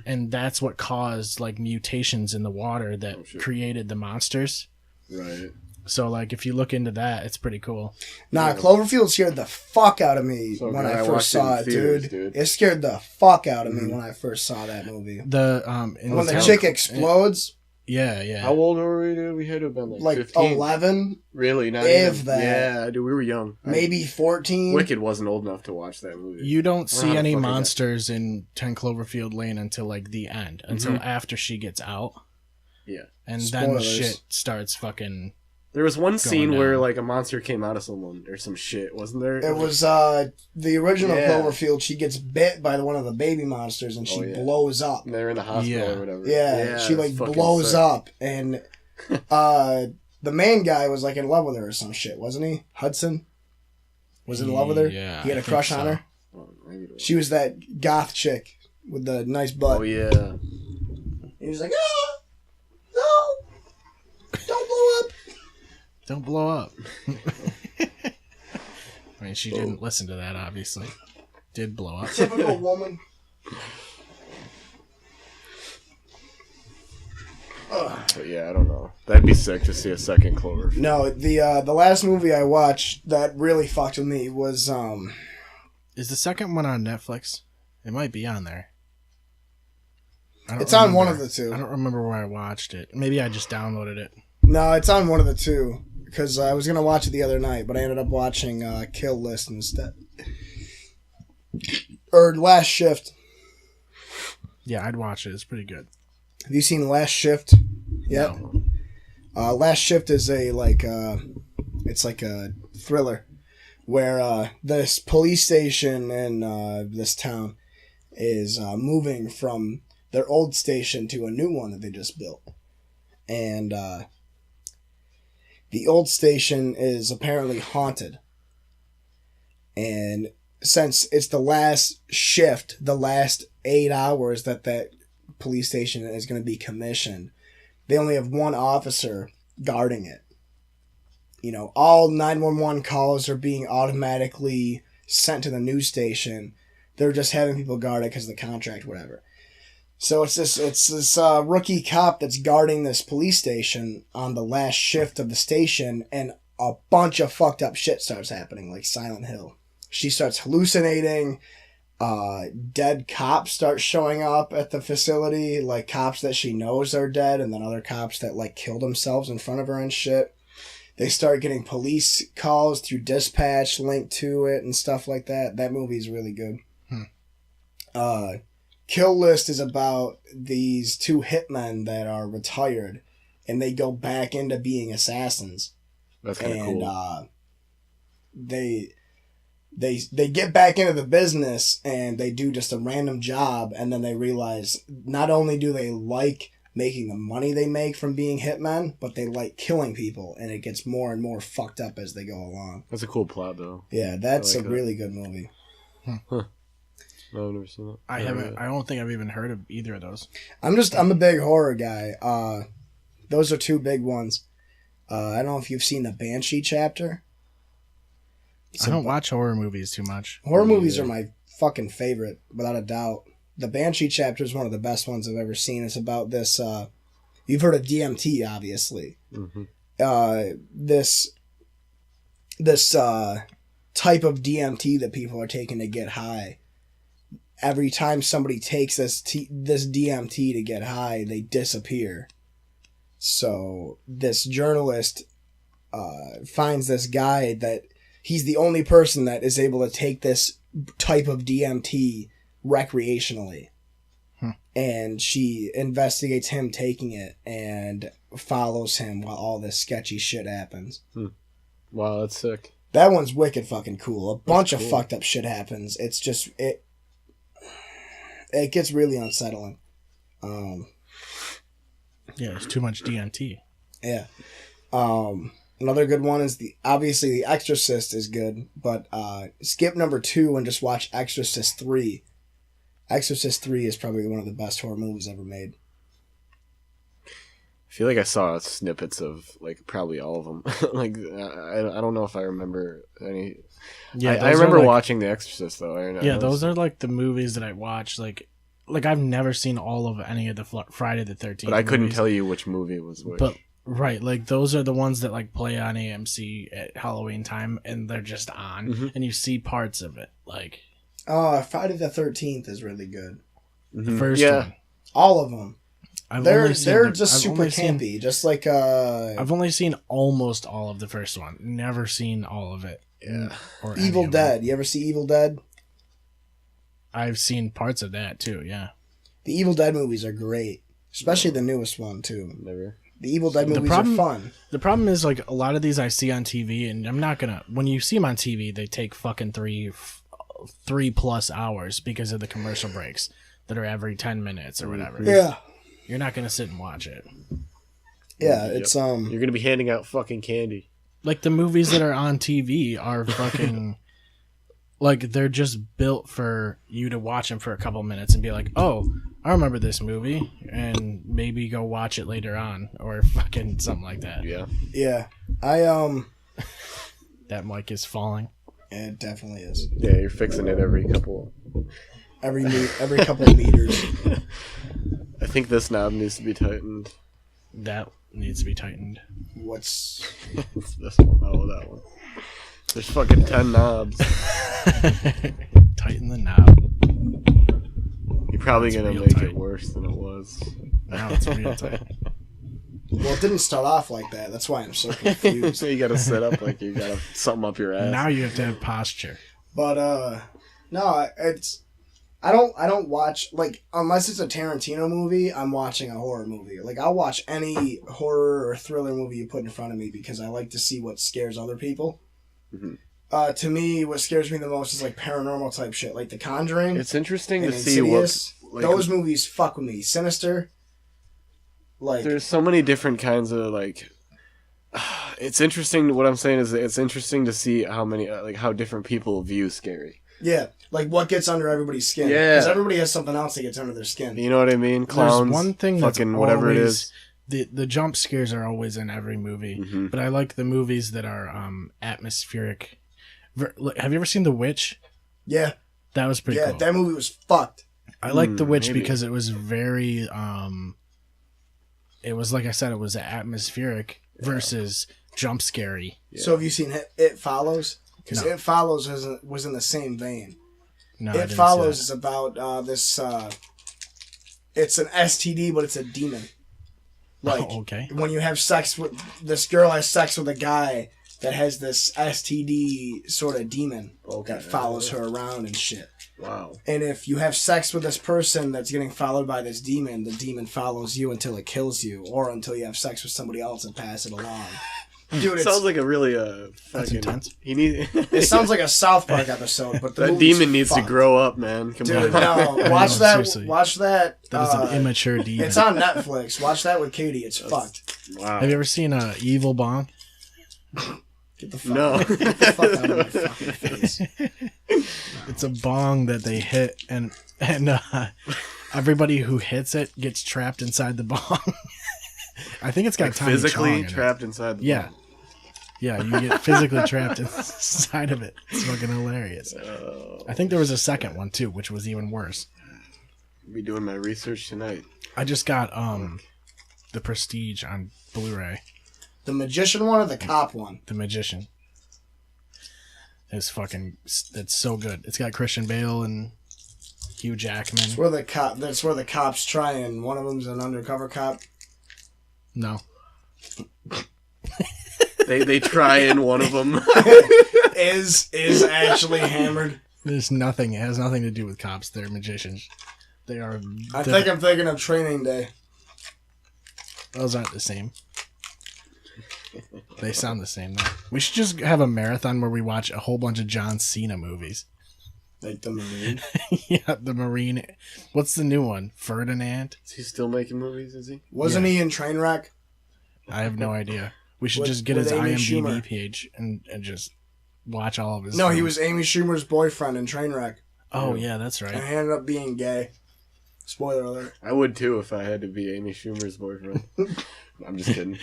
and that's what caused like mutations in the water that created the monsters. Right. So like if you look into that, it's pretty cool. Nah, Cloverfield scared the fuck out of me So when good. I I first watched it in saw it, theaters, dude. dude. It scared the fuck out of me when I first saw that movie. The When the chick explodes, yeah. How old were we, dude? We had to have been like 15. 11, Really? Not if even. that. Yeah, dude, we were young. maybe 14. Wicked wasn't old enough to watch that movie. You don't how see the any fuck is that? monsters in 10 Cloverfield Lane until like the end, until after she gets out, Yeah. and then Spoilers. shit starts fucking. There was one scene down. where like a monster came out of someone or some shit, wasn't there? It was the original Yeah. Cloverfield. She gets bit by one of the baby monsters and she blows up. They're in the hospital Yeah. or whatever. Yeah, she like it's fucking blows sick. up, and the main guy was like in love with her or some shit, wasn't he? Hudson was in love with her. Yeah, he had I a think crush so. on her. Oh, maybe it was. She was that goth chick with the nice butt. Oh yeah. He was like, "Ah, no, don't blow up." Don't blow up. I mean, she didn't listen to that. Obviously, did blow up. Typical woman. But yeah, I don't know. That'd be sick to see a second Clover. No, the last movie I watched that really fucked with me was Is the second one on Netflix? It might be on there. I don't It's on one remember. of the two. I don't remember where I watched it. Maybe I just downloaded it. No, it's on one of the two. Because I was going to watch it the other night, but I ended up watching Kill List instead. Or Last Shift. Yeah, I'd watch it. It's pretty good. Have you seen Last Shift yet? No. Last Shift is it's like a thriller where this police station in this town is moving from their old station to a new one that they just built. And the old station is apparently haunted. And since it's the last shift, the last 8 hours that police station is going to be commissioned, they only have one officer guarding it. You know, all 911 calls are being automatically sent to the news station. They're just having people guard it because of the contract, whatever. So it's this rookie cop that's guarding this police station on the last shift of the station, and a bunch of fucked up shit starts happening, like Silent Hill. She starts hallucinating. Dead cops start showing up at the facility, like cops that she knows are dead, and then other cops that like killed themselves in front of her and shit. They start getting police calls through dispatch linked to it and stuff like that. That movie's really good. Kill List is about these two hitmen that are retired, and they go back into being assassins. That's kind of cool. They get back into the business, and they do just a random job, and then they realize not only do they like making the money they make from being hitmen, but they like killing people, and it gets more and more fucked up as they go along. That's a cool plot, though. Yeah, that's I like a that. really good movie. No, I've never seen that. I haven't. I don't think I've even heard of either of those. I'm a big horror guy. Those are two big ones. I don't know if you've seen the Banshee chapter. I don't watch horror movies too much. Horror movies are my fucking favorite, without a doubt. The Banshee chapter is one of the best ones I've ever seen. It's about this. You've heard of DMT, obviously. Mm-hmm. This type of DMT that people are taking to get high. Every time somebody takes this DMT to get high, they disappear. So this journalist finds this guy that he's the only person that is able to take this type of DMT recreationally. And she investigates him taking it and follows him while all this sketchy shit happens. Wow, that's sick. That one's wicked fucking cool. A bunch of cool. fucked up shit happens. It's just it gets really unsettling. Yeah, there's too much DMT. Yeah. Another good one is obviously The Exorcist is good, but skip number 2 and just watch Exorcist 3. Exorcist 3 is probably one of the best horror movies ever made. feel like I saw snippets of like probably all of them. Like I don't know if I remember any. Yeah, I those are, remember like- watching The Exorcist though. Yeah, those are like the movies that I watch. Like I've never seen all of any of the Friday the 13th. But I couldn't movies. tell you which movie was which. But right, like those are the ones that like play on AMC at Halloween time, and they're just on, and you see parts of it. Like Friday the 13th is really good. the first Yeah. one. All of them. I've They're only seen just I've super only seen- campy. Just like I've only seen almost all of the first one. Never seen all of it. Yeah. Or any Evil of them. Dead. You ever see Evil Dead? I've seen parts of that too. Yeah. The Evil Dead movies are great, especially the newest one too. Never. The Evil Dead The movies problem- are fun. The problem is like a lot of these I see on TV, and I'm not gonna. When you see them on TV, they take fucking 3+ hours because of the commercial breaks that are every 10 minutes or whatever. Yeah, You're not gonna sit and watch it. yeah. Yep. It's You're gonna be handing out fucking candy. Like the movies that are on TV are fucking like they're just built for you to watch them for a couple minutes and be like, "Oh, I remember this movie," and maybe go watch it later on or fucking something like that. Yeah. yeah. That mic is falling. It definitely is. Yeah, you're fixing it every couple. Every couple of meters. I think this knob needs to be tightened. That needs to be tightened. What's It's this one. Oh, that one. There's fucking 10 knobs. Tighten the knob. You're probably That's gonna real make tight. it worse than it was. Now it's real tight. well? It didn't start off like that. That's why I'm so confused. So you gotta sit up like you got something up your ass. Now you have to have posture. But no, I don't watch like unless it's a Tarantino movie. I'm watching a horror movie. Like I'll watch any horror or thriller movie you put in front of me because I like to see what scares other people. Mhm. To me, what scares me the most is like paranormal type shit, like The Conjuring It's interesting and to see what. Insidious. Those movies fuck with me. Sinister. Like There's so many different kinds of like. It's interesting. What I'm saying is, it's interesting to see how many how different people view scary. yeah, like what gets under everybody's skin. Yeah. because everybody has something else that gets under their skin. You know what I mean? Clowns. There's one thing that's fucking whatever it always- is. The jump scares are always in every movie, Mhm. but I like the movies that are atmospheric. Have you ever seen The Witch? Yeah, That was pretty yeah, cool. that movie was fucked. I like The Witch maybe. because it was very it was like I said, it was atmospheric versus jump scary. Yeah. So have you seen It Follows? Because No. It Follows was in the same vein. No, I It didn't see Follows that. is about this. It's an STD, but it's a demon. Like Oh, okay. when you have sex with this girl has sex with a guy that has this STD sort of demon Okay. that follows her around and shit. Wow. And if you have sex with this person that's getting followed by this demon, the demon follows you until it kills you, or until you have sex with somebody else and pass it along. Dude, It sounds like a really That's fucking intense. He needs. it sounds like a South Park episode, but the that movie's demon needs to fucked. grow up, man. Come Dude, on. no, watch know, that. seriously. Watch that. That is an immature demon. It's on Netflix. Watch that with Katie. It's fucked. Wow. Have you ever seen Evil Bong? Get the fuck No. out. Get the fuck out of my fucking face. It's a bong that they hit, and everybody who hits it gets trapped inside the bong. I think it's got Like Tommy Chong physically in it. trapped inside the Yeah. Yeah, you get physically trapped inside of it. It's fucking hilarious. I think there was a second one too, which was even worse. Be doing my research tonight. I just got The Prestige on Blu-ray. The magician one or the cop one? The Magician. It's so good. It's got Christian Bale and Hugh Jackman. That's where the cops try, and one of them's an undercover cop. No. They try in one of them. Is actually hammered. There's nothing. It has nothing to do with cops. They're magicians. They are. I think I'm thinking of Training Day. Those aren't the same. They sound the same though. We should just have a marathon where we watch a whole bunch of John Cena movies. Like the Marine. Yeah, the Marine. What's the new one? Ferdinand? Is he still making movies? Is he? Wasn't he in Trainwreck? I have no idea. We should With- just get with his Amy IMDb Schumer. page and just watch all of his. No, he films. was Amy Schumer's boyfriend in Trainwreck. Oh yeah, that's And right. he ended up being gay. Spoiler alert. I would too if I had to be Amy Schumer's boyfriend. I'm just kidding.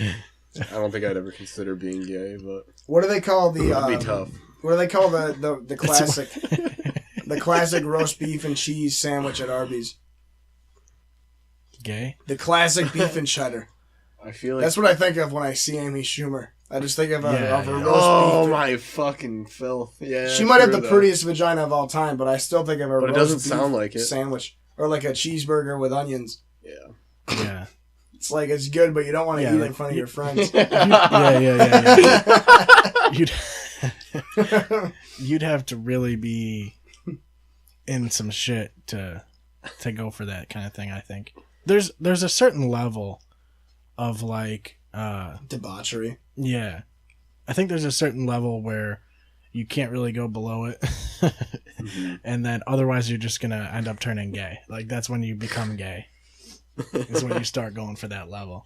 I don't think I'd ever consider being gay, but What do they call the? it'd be tough. What do they call the classic? The classic roast beef and cheese sandwich at Arby's. Gay? The classic beef and cheddar. I feel like That's what I think of when I see Amy Schumer. I just think of a roast oh beef. my fucking filth. Yeah. She might have the true, prettiest vagina of all time, but I still think of a But it roast doesn't beef sound like it. sandwich or like a cheeseburger with onions. Yeah. Yeah. It's like it's good, but you don't want to eat it in front of your friends. You'd have to really be in some shit to go for that kind of thing. I think there's a certain level of like Debauchery. Yeah, I think there's a certain level where you can't really go below it, and then otherwise you're just gonna end up turning gay. Like that's when you become gay. Is when you start going for that level.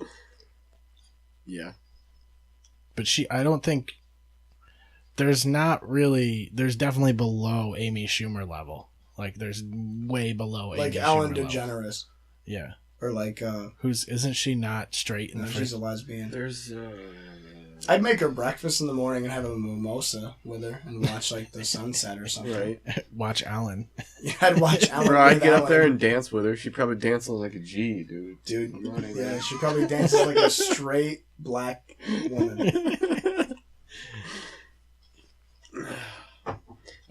Yeah. But I don't think there's definitely below Amy Schumer level. Like there's way below Amy Like Schumer Ellen level. DeGeneres. Yeah. Or like Isn't she not straight in no, the she's first? a lesbian. There's I'd make her breakfast in the morning and have a mimosa with her and watch like the sunset or something. right. Watch Ellen. Yeah, I'd watch Ellen. Or I'd with get up Ellen. there and dance with her. She'd probably dance like a G, dude. Dude, I'm not even- yeah, she probably dances like a straight black woman.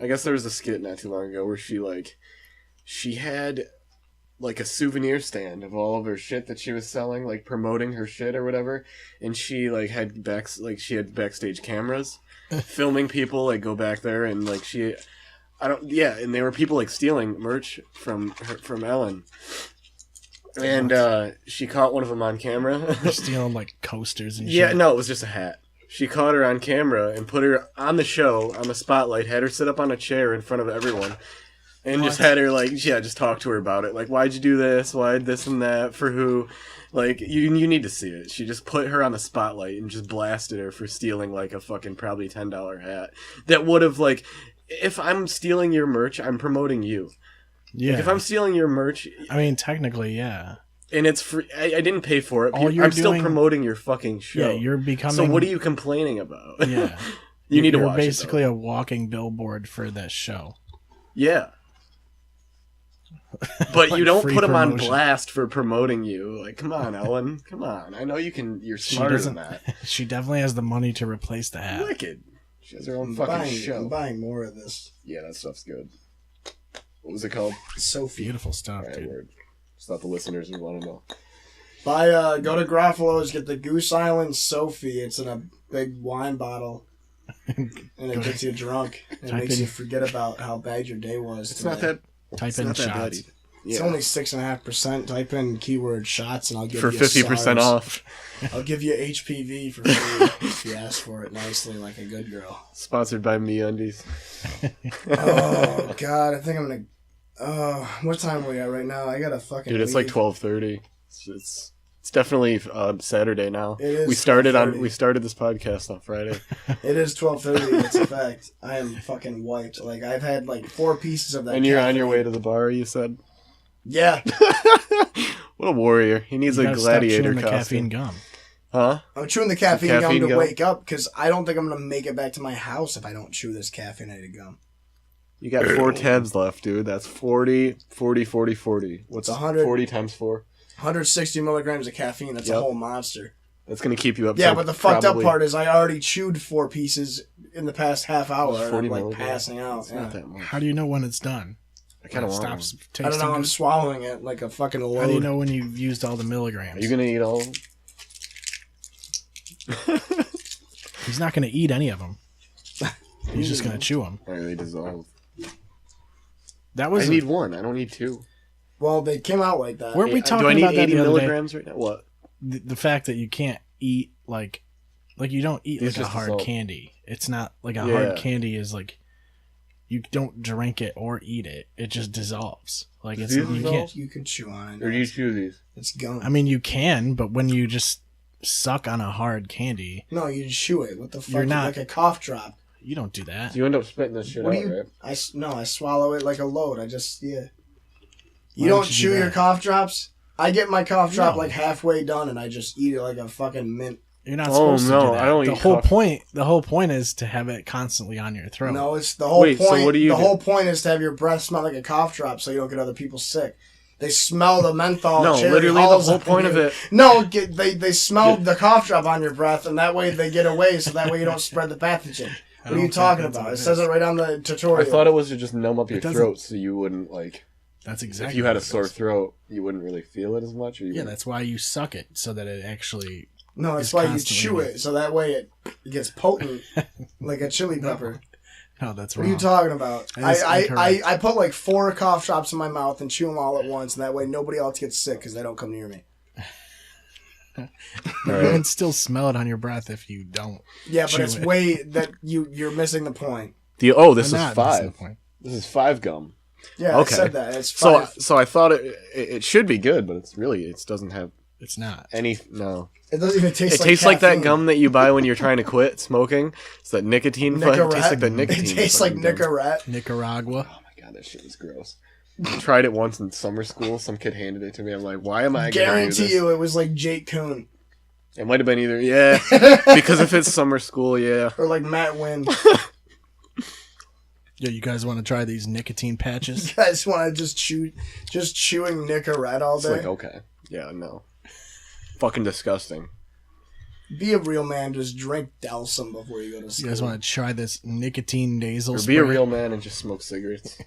I guess there was a skit not too long ago where she had like a souvenir stand of all of her shit that she was selling, like promoting her shit or whatever, and she like had backstage cameras filming people like go back there and like and there were people like stealing merch from Ellen. And she caught one of them on camera. They're stealing like coasters and shit. Yeah, no, it was just a hat. She caught her on camera and put her on the show, on the spotlight, had her sit up on a chair in front of everyone, and just had her, like, just talk to her about it. Like, why'd you do this? Why'd this and that? For who? Like, you need to see it. She just put her on the spotlight and just blasted her for stealing, like, a fucking probably $10 hat. That would have, like, if I'm stealing your merch, I'm promoting you. Yeah. Like, if I'm stealing your merch... I mean, technically, yeah. And it's free. I didn't pay for it. All you're I'm still doing- promoting your fucking show. Yeah, you're becoming... So what are you complaining about? Yeah. You need to You're watch basically it, a walking billboard for that show. yeah. But Like you don't free put them on promotion. blast for promoting you. Like, come on, Ellen. Come on. I know you're She smarter than doesn't. that. She definitely has the money to replace the hat. Wicked. She has her own I'm fucking show. I'm buying more of this. Yeah, that stuff's good. What was it called? Sophie. Beautiful stuff, Alright, dude. word. Just thought the listeners would want to know. Go to Gruffalo's, get the Goose Island Sophie. It's in a big wine bottle. And it gets you drunk. It Type makes in- you forget about how bad your day was. It's today. not that. Type It's in not that bad shots. either. It's Yeah. only 6.5%. Type in keyword shots and I'll give For you 50% SARS. off. I'll give you HPV for free if you ask for it nicely like a good girl. Sponsored by MeUndies. Oh God, I think I'm gonna. What time are we at right now? I gotta fucking. Dude, it's like leave. 12:30. It's definitely Saturday now. It is We started 12:30. this podcast on Friday. It is 12:30. It's a fact. I am fucking wiped. Like I've had like 4 pieces of that. And you're on caffeine. your way to the bar, you said? Yeah, What a warrior. He needs You a gotta stop gladiator chewing the costume. caffeine gum. Huh? I'm chewing the caffeine, Caffeine gum to gum? wake up because I don't think I'm gonna make it back to my house if I don't chew this caffeinated gum. You got 4 tabs left, dude. That's 40, 40, 40, 40. What's 100. 40 times 4? 160 milligrams of caffeine. That's a Yep. whole monster. That's going to keep you up. Yeah, till but the fucked up probably- part is I already chewed 4 pieces in the past half hour. And 40 I'm like milligrams. passing out. It's Yeah. not that much. How do you know when it's done? I kind of When it want stops one. I don't tasting know. I'm good? swallowing it like a fucking load. How do you know when you've used all the milligrams? Are you going to eat all of them? He's not going to eat any of them. He's just going to chew them. Or they dissolve. That was. I need 1. I don't need 2. Well, they came out like that. Weren't we Do talking I need about that 80 the other day? milligrams right now? What? The fact that you can't eat like you don't eat It's like a just hard dissolve. candy. It's not like a Yeah. hard candy is like you don't drink it or eat it. It just dissolves. Like Does it's it you dissolve? can't. You can chew on it. Or do you chew these? It's gum. I mean, you can, but when you just suck on a hard candy, No, you just chew it. What the fuck? You're not- Like a cough drop. you don't do that. You end up spitting this shit What out, do you? right? I swallow it like a load. I just You don't chew your cough drops? I get my cough drop like halfway done and I just eat it like a fucking mint. You're not supposed to do that. I don't eat The whole point is to have it constantly on your throat. No, it's the whole point. So what do you do? Whole point is to have your breath smell like a cough drop so you don't get other people sick. They smell the menthol. No, cherry literally halls the whole point of it. No, they smell the cough drop on your breath, and that way they get away. So that way you don't spread the pathogen. What are you talking about? It says it right on the tutorial. I thought it was to just numb up your throat so you wouldn't like. That's exactly. If you had a sore throat, you wouldn't really feel it as much. Or that's why you suck it so that it actually. No, that's why you chew it so that way it gets potent like a chili pepper. No, that's wrong. What are you talking about? I put like 4 cough drops in my mouth and chew them all at once, and that way nobody else gets sick because they don't come near me. You can still smell it on your breath if you don't. Yeah, but it's way that you're missing the point. This is 5. This is 5 gum. Yeah, okay. I said that. It's 5. So I thought it should be good, but it doesn't have. It's not. No. It doesn't even taste. It tastes like that gum that you buy when you're trying to quit smoking. It's that nicotine. It tastes like that nicotine. It tastes like Nicorette. Nicaragua. Oh my god, that shit was gross. I tried it once in summer school. Some kid handed it to me. I'm like, why am I? Guarantee you, it was like Jake Coon. It might have been either, because if it's summer school, or like Matt Wynn. Yeah, you guys want to try these nicotine patches? You guys want to chewing Nicorette all day? It's like, okay, yeah, no. Fucking disgusting. Be a real man. Just drink Delsum before you go to school. You guys want to try this nicotine nasal spray? Be a real man and just smoke cigarettes.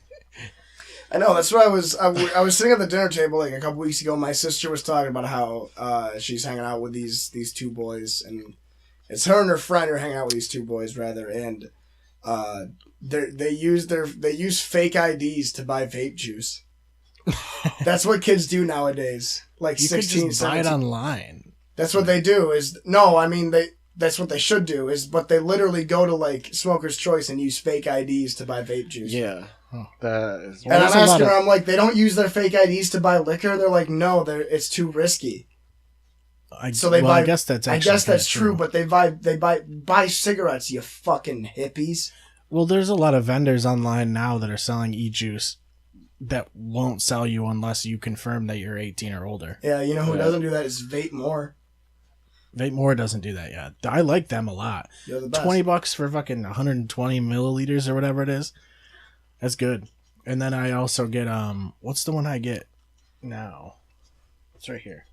I know. That's what I was sitting at the dinner table like a couple weeks ago. My sister was talking about how she's hanging out with these 2 boys, and it's her and her friend are hanging out with these 2 boys rather, and they use fake IDs to buy vape juice. That's what kids do nowadays. Like you 16, could just 17. buy it online. That's what they do. That's what they should do. But they literally go to like Smoker's Choice and use fake IDs to buy vape juice. Yeah, that is. And I'm asking her, I'm like, they don't use their fake IDs to buy liquor. They're like, no, it's too risky. I guess that's true. But they buy cigarettes. You fucking hippies. Well, there's a lot of vendors online now that are selling e-juice that won't sell you unless you confirm that you're 18 or older. Yeah, you know who doesn't do that is Vape More. Vape More doesn't do that yet. I like them a lot. They're the best. $20 for fucking 120 milliliters or whatever it is. That's good. And then I also get what's the one I get now? It's right here.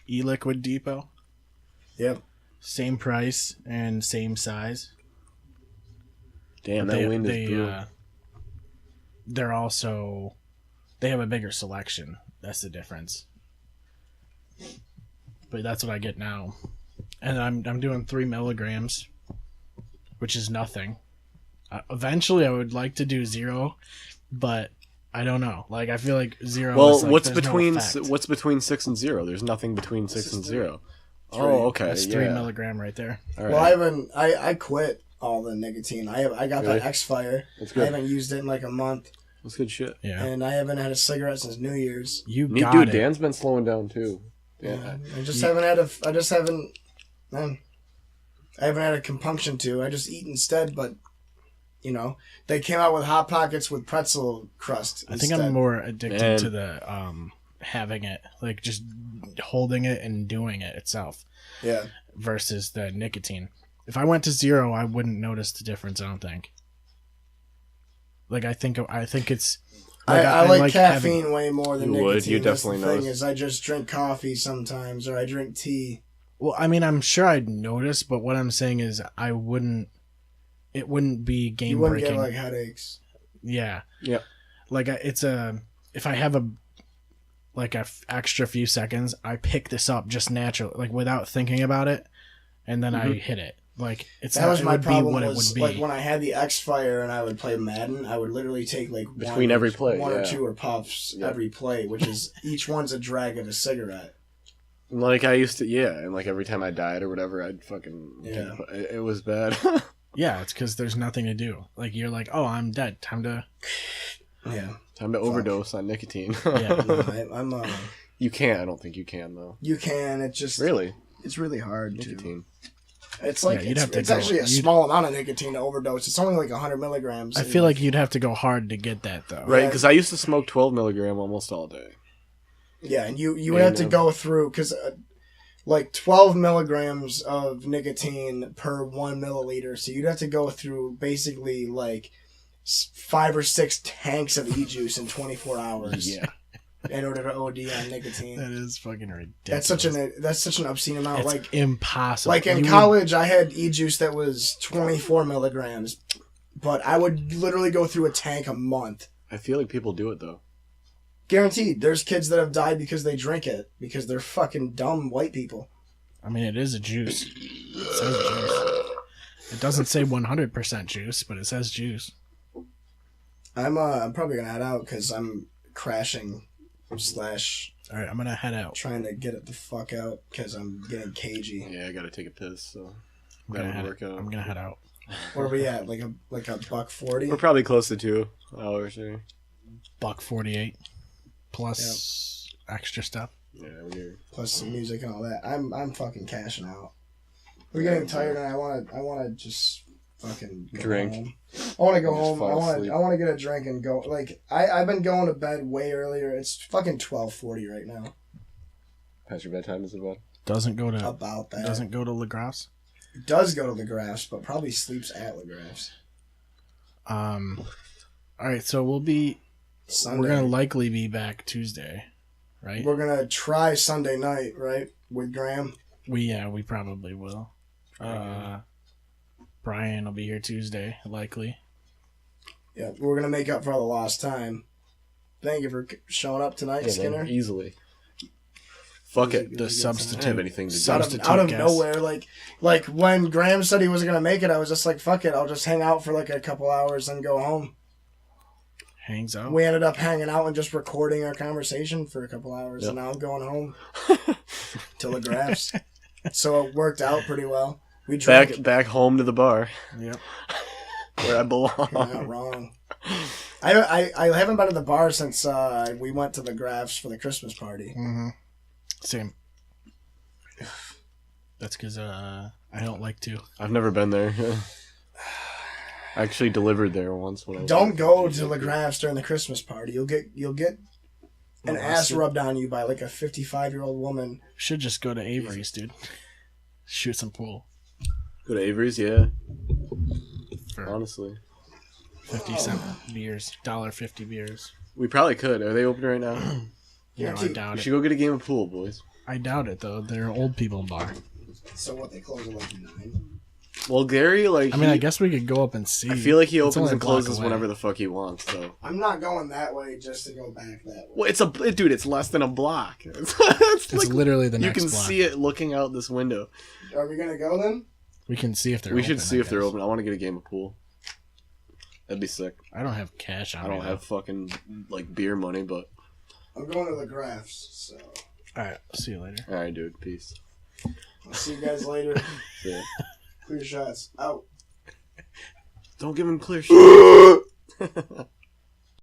E-Liquid Depot. Yep. Same price and same size. Damn, that wind is brutal. They're also... They have a bigger selection. That's the difference. But that's what I get now. And I'm doing 3 milligrams, which is nothing. Eventually, I would like to do 0, but I don't know. Like, I feel like 0 is like, what's between 6 and 0? There's nothing between 6 and 0. 3. Oh, okay. That's 3 milligram right there. All right. Well, I quit all the nicotine. I got Really? that X-Fire. That's good. I haven't used it in like a month. That's good shit. Yeah. And I haven't had a cigarette since New Year's. Dude, Dan's been slowing down too. Yeah. I just haven't had a compunction to. I just eat instead, but you know, they came out with Hot Pockets with pretzel crust I think I'm more addicted to the having it, like just holding it and doing it itself. Yeah. Versus the nicotine. If I went to 0, I wouldn't notice the difference, I don't think. Like, I think it's... Like, I like caffeine way more than nicotine. You definitely know. The thing is, I just drink coffee sometimes, or I drink tea. Well, I mean, I'm sure I'd notice, but what I'm saying is it wouldn't be game-breaking. You wouldn't get, like, headaches. Yeah. Yep. Like, if I have a extra few seconds, I pick this up just naturally, like, without thinking about it, and then I hit it. Like, that was my problem. Like when I had the X-Fire and I would play Madden, I would literally take like between every play, one or 2 or puffs every play, which is each one's a drag of a cigarette. Like I used to, and like every time I died or whatever, I'd fucking it was bad. Yeah, it's because there's nothing to do. Like you're like, oh, I'm dead. Time to overdose on nicotine. Yeah, I'm. You can't. I don't think you can though. You can. It's just really. It's really hard nicotine. It's like Yeah, you'd have to it's go- actually a you'd- small amount of nicotine to overdose. It's only like 100 milligrams. I feel like you'd have to go hard to get that though. Right, Yeah. because I used to smoke 12 milligram almost all day. yeah, and you would have to go through because like 12 milligrams of nicotine per 1 milliliter. So you'd have to go through basically like 5 or 6 tanks of e-juice in 24 hours. Yeah. In order to OD on nicotine. That is fucking ridiculous. That's such an obscene amount. It's like impossible. Like in You college, I had e-juice that was 24 milligrams, but I would literally go through a tank a month. I feel like people do it, though. Guaranteed. There's kids that have died because they drink it, because they're fucking dumb white people. I mean, it is a juice. It says juice. It doesn't say 100% juice, but it says juice. I'm probably gonna head out because I'm crashing / All right, I'm gonna head out. trying to get it the fuck out because I'm getting cagey. Yeah, I gotta take a piss, so I'm that gonna, would head, work out. I'm gonna head out. Where are we at? Like a $1.40? We're probably close to 2 hours here. $1.48 plus extra stuff. Yeah, we're Plus some music and all that. I'm fucking cashing out. We're getting tired, and I wanna just fucking go Drink. home. I want to go Just home. fall asleep. I want to get a drink and go. Like I've been going to bed way earlier. It's fucking 12:40 right now. past your bedtime, is it about? Doesn't go to About that. doesn't go to LaGrasse. Does go to the Graphs, but probably sleeps at the Graphs. All right, so we'll be. Sunday. We're gonna likely be back Tuesday, right? We're gonna try Sunday night, right, with Graham. We probably will. Brian will be here Tuesday, likely. Yeah, we're gonna make up for all the lost time. Thank you for showing up tonight, Skinner. Easily. Fuck it. The I substitute. don't have anything to do. Substitute Out of guest. nowhere, like when Graham said he wasn't gonna make it, I was just like, "Fuck it, I'll just hang out for like a couple hours and go home." Hangs out. We ended up hanging out and just recording our conversation for a couple hours, Yep. and now I'm going home to the Graphs. So it worked out pretty well. We drank. Back home to the bar Yep. where I belong. You're not wrong. I haven't been to the bar since we went to the Graphs for the Christmas party. Mm-hmm. Same. That's because I don't like to. I've never been there. I actually delivered there once when I was Don't go to the Graphs during the Christmas party. You'll get an ass rubbed on you by like a 55-year-old woman. Should just go to Avery's, dude. Shoot some pool Go to Avery's, yeah. for Honestly. 50-cent beers, $1.50 beers. We probably could. Are they open right now? No, I Guaranteed. doubt We it. should go get a game of pool, boys. I doubt it though. They're an old people bar. So what? They close at like 9. Well, Gary, like, I mean, I guess we could go up and see. I feel like he It's opens only and a block closes away. whenever the fuck he wants, so. I'm not going that way just to go back that way. Well, dude, it's less than a block. It's It's like, literally the you next can block. see it looking out this window. Are we gonna go then? We can see if they're. We open, should see I if they're guess. open. I want to get a game of pool. That'd be sick. I don't have cash on I me. don't have fucking, like, beer money, but. I'm going to the Graphs, so All right. See you later. Alright, dude. Peace. I'll see you guys later. Yeah. Clear shots out. Don't give him clear shit.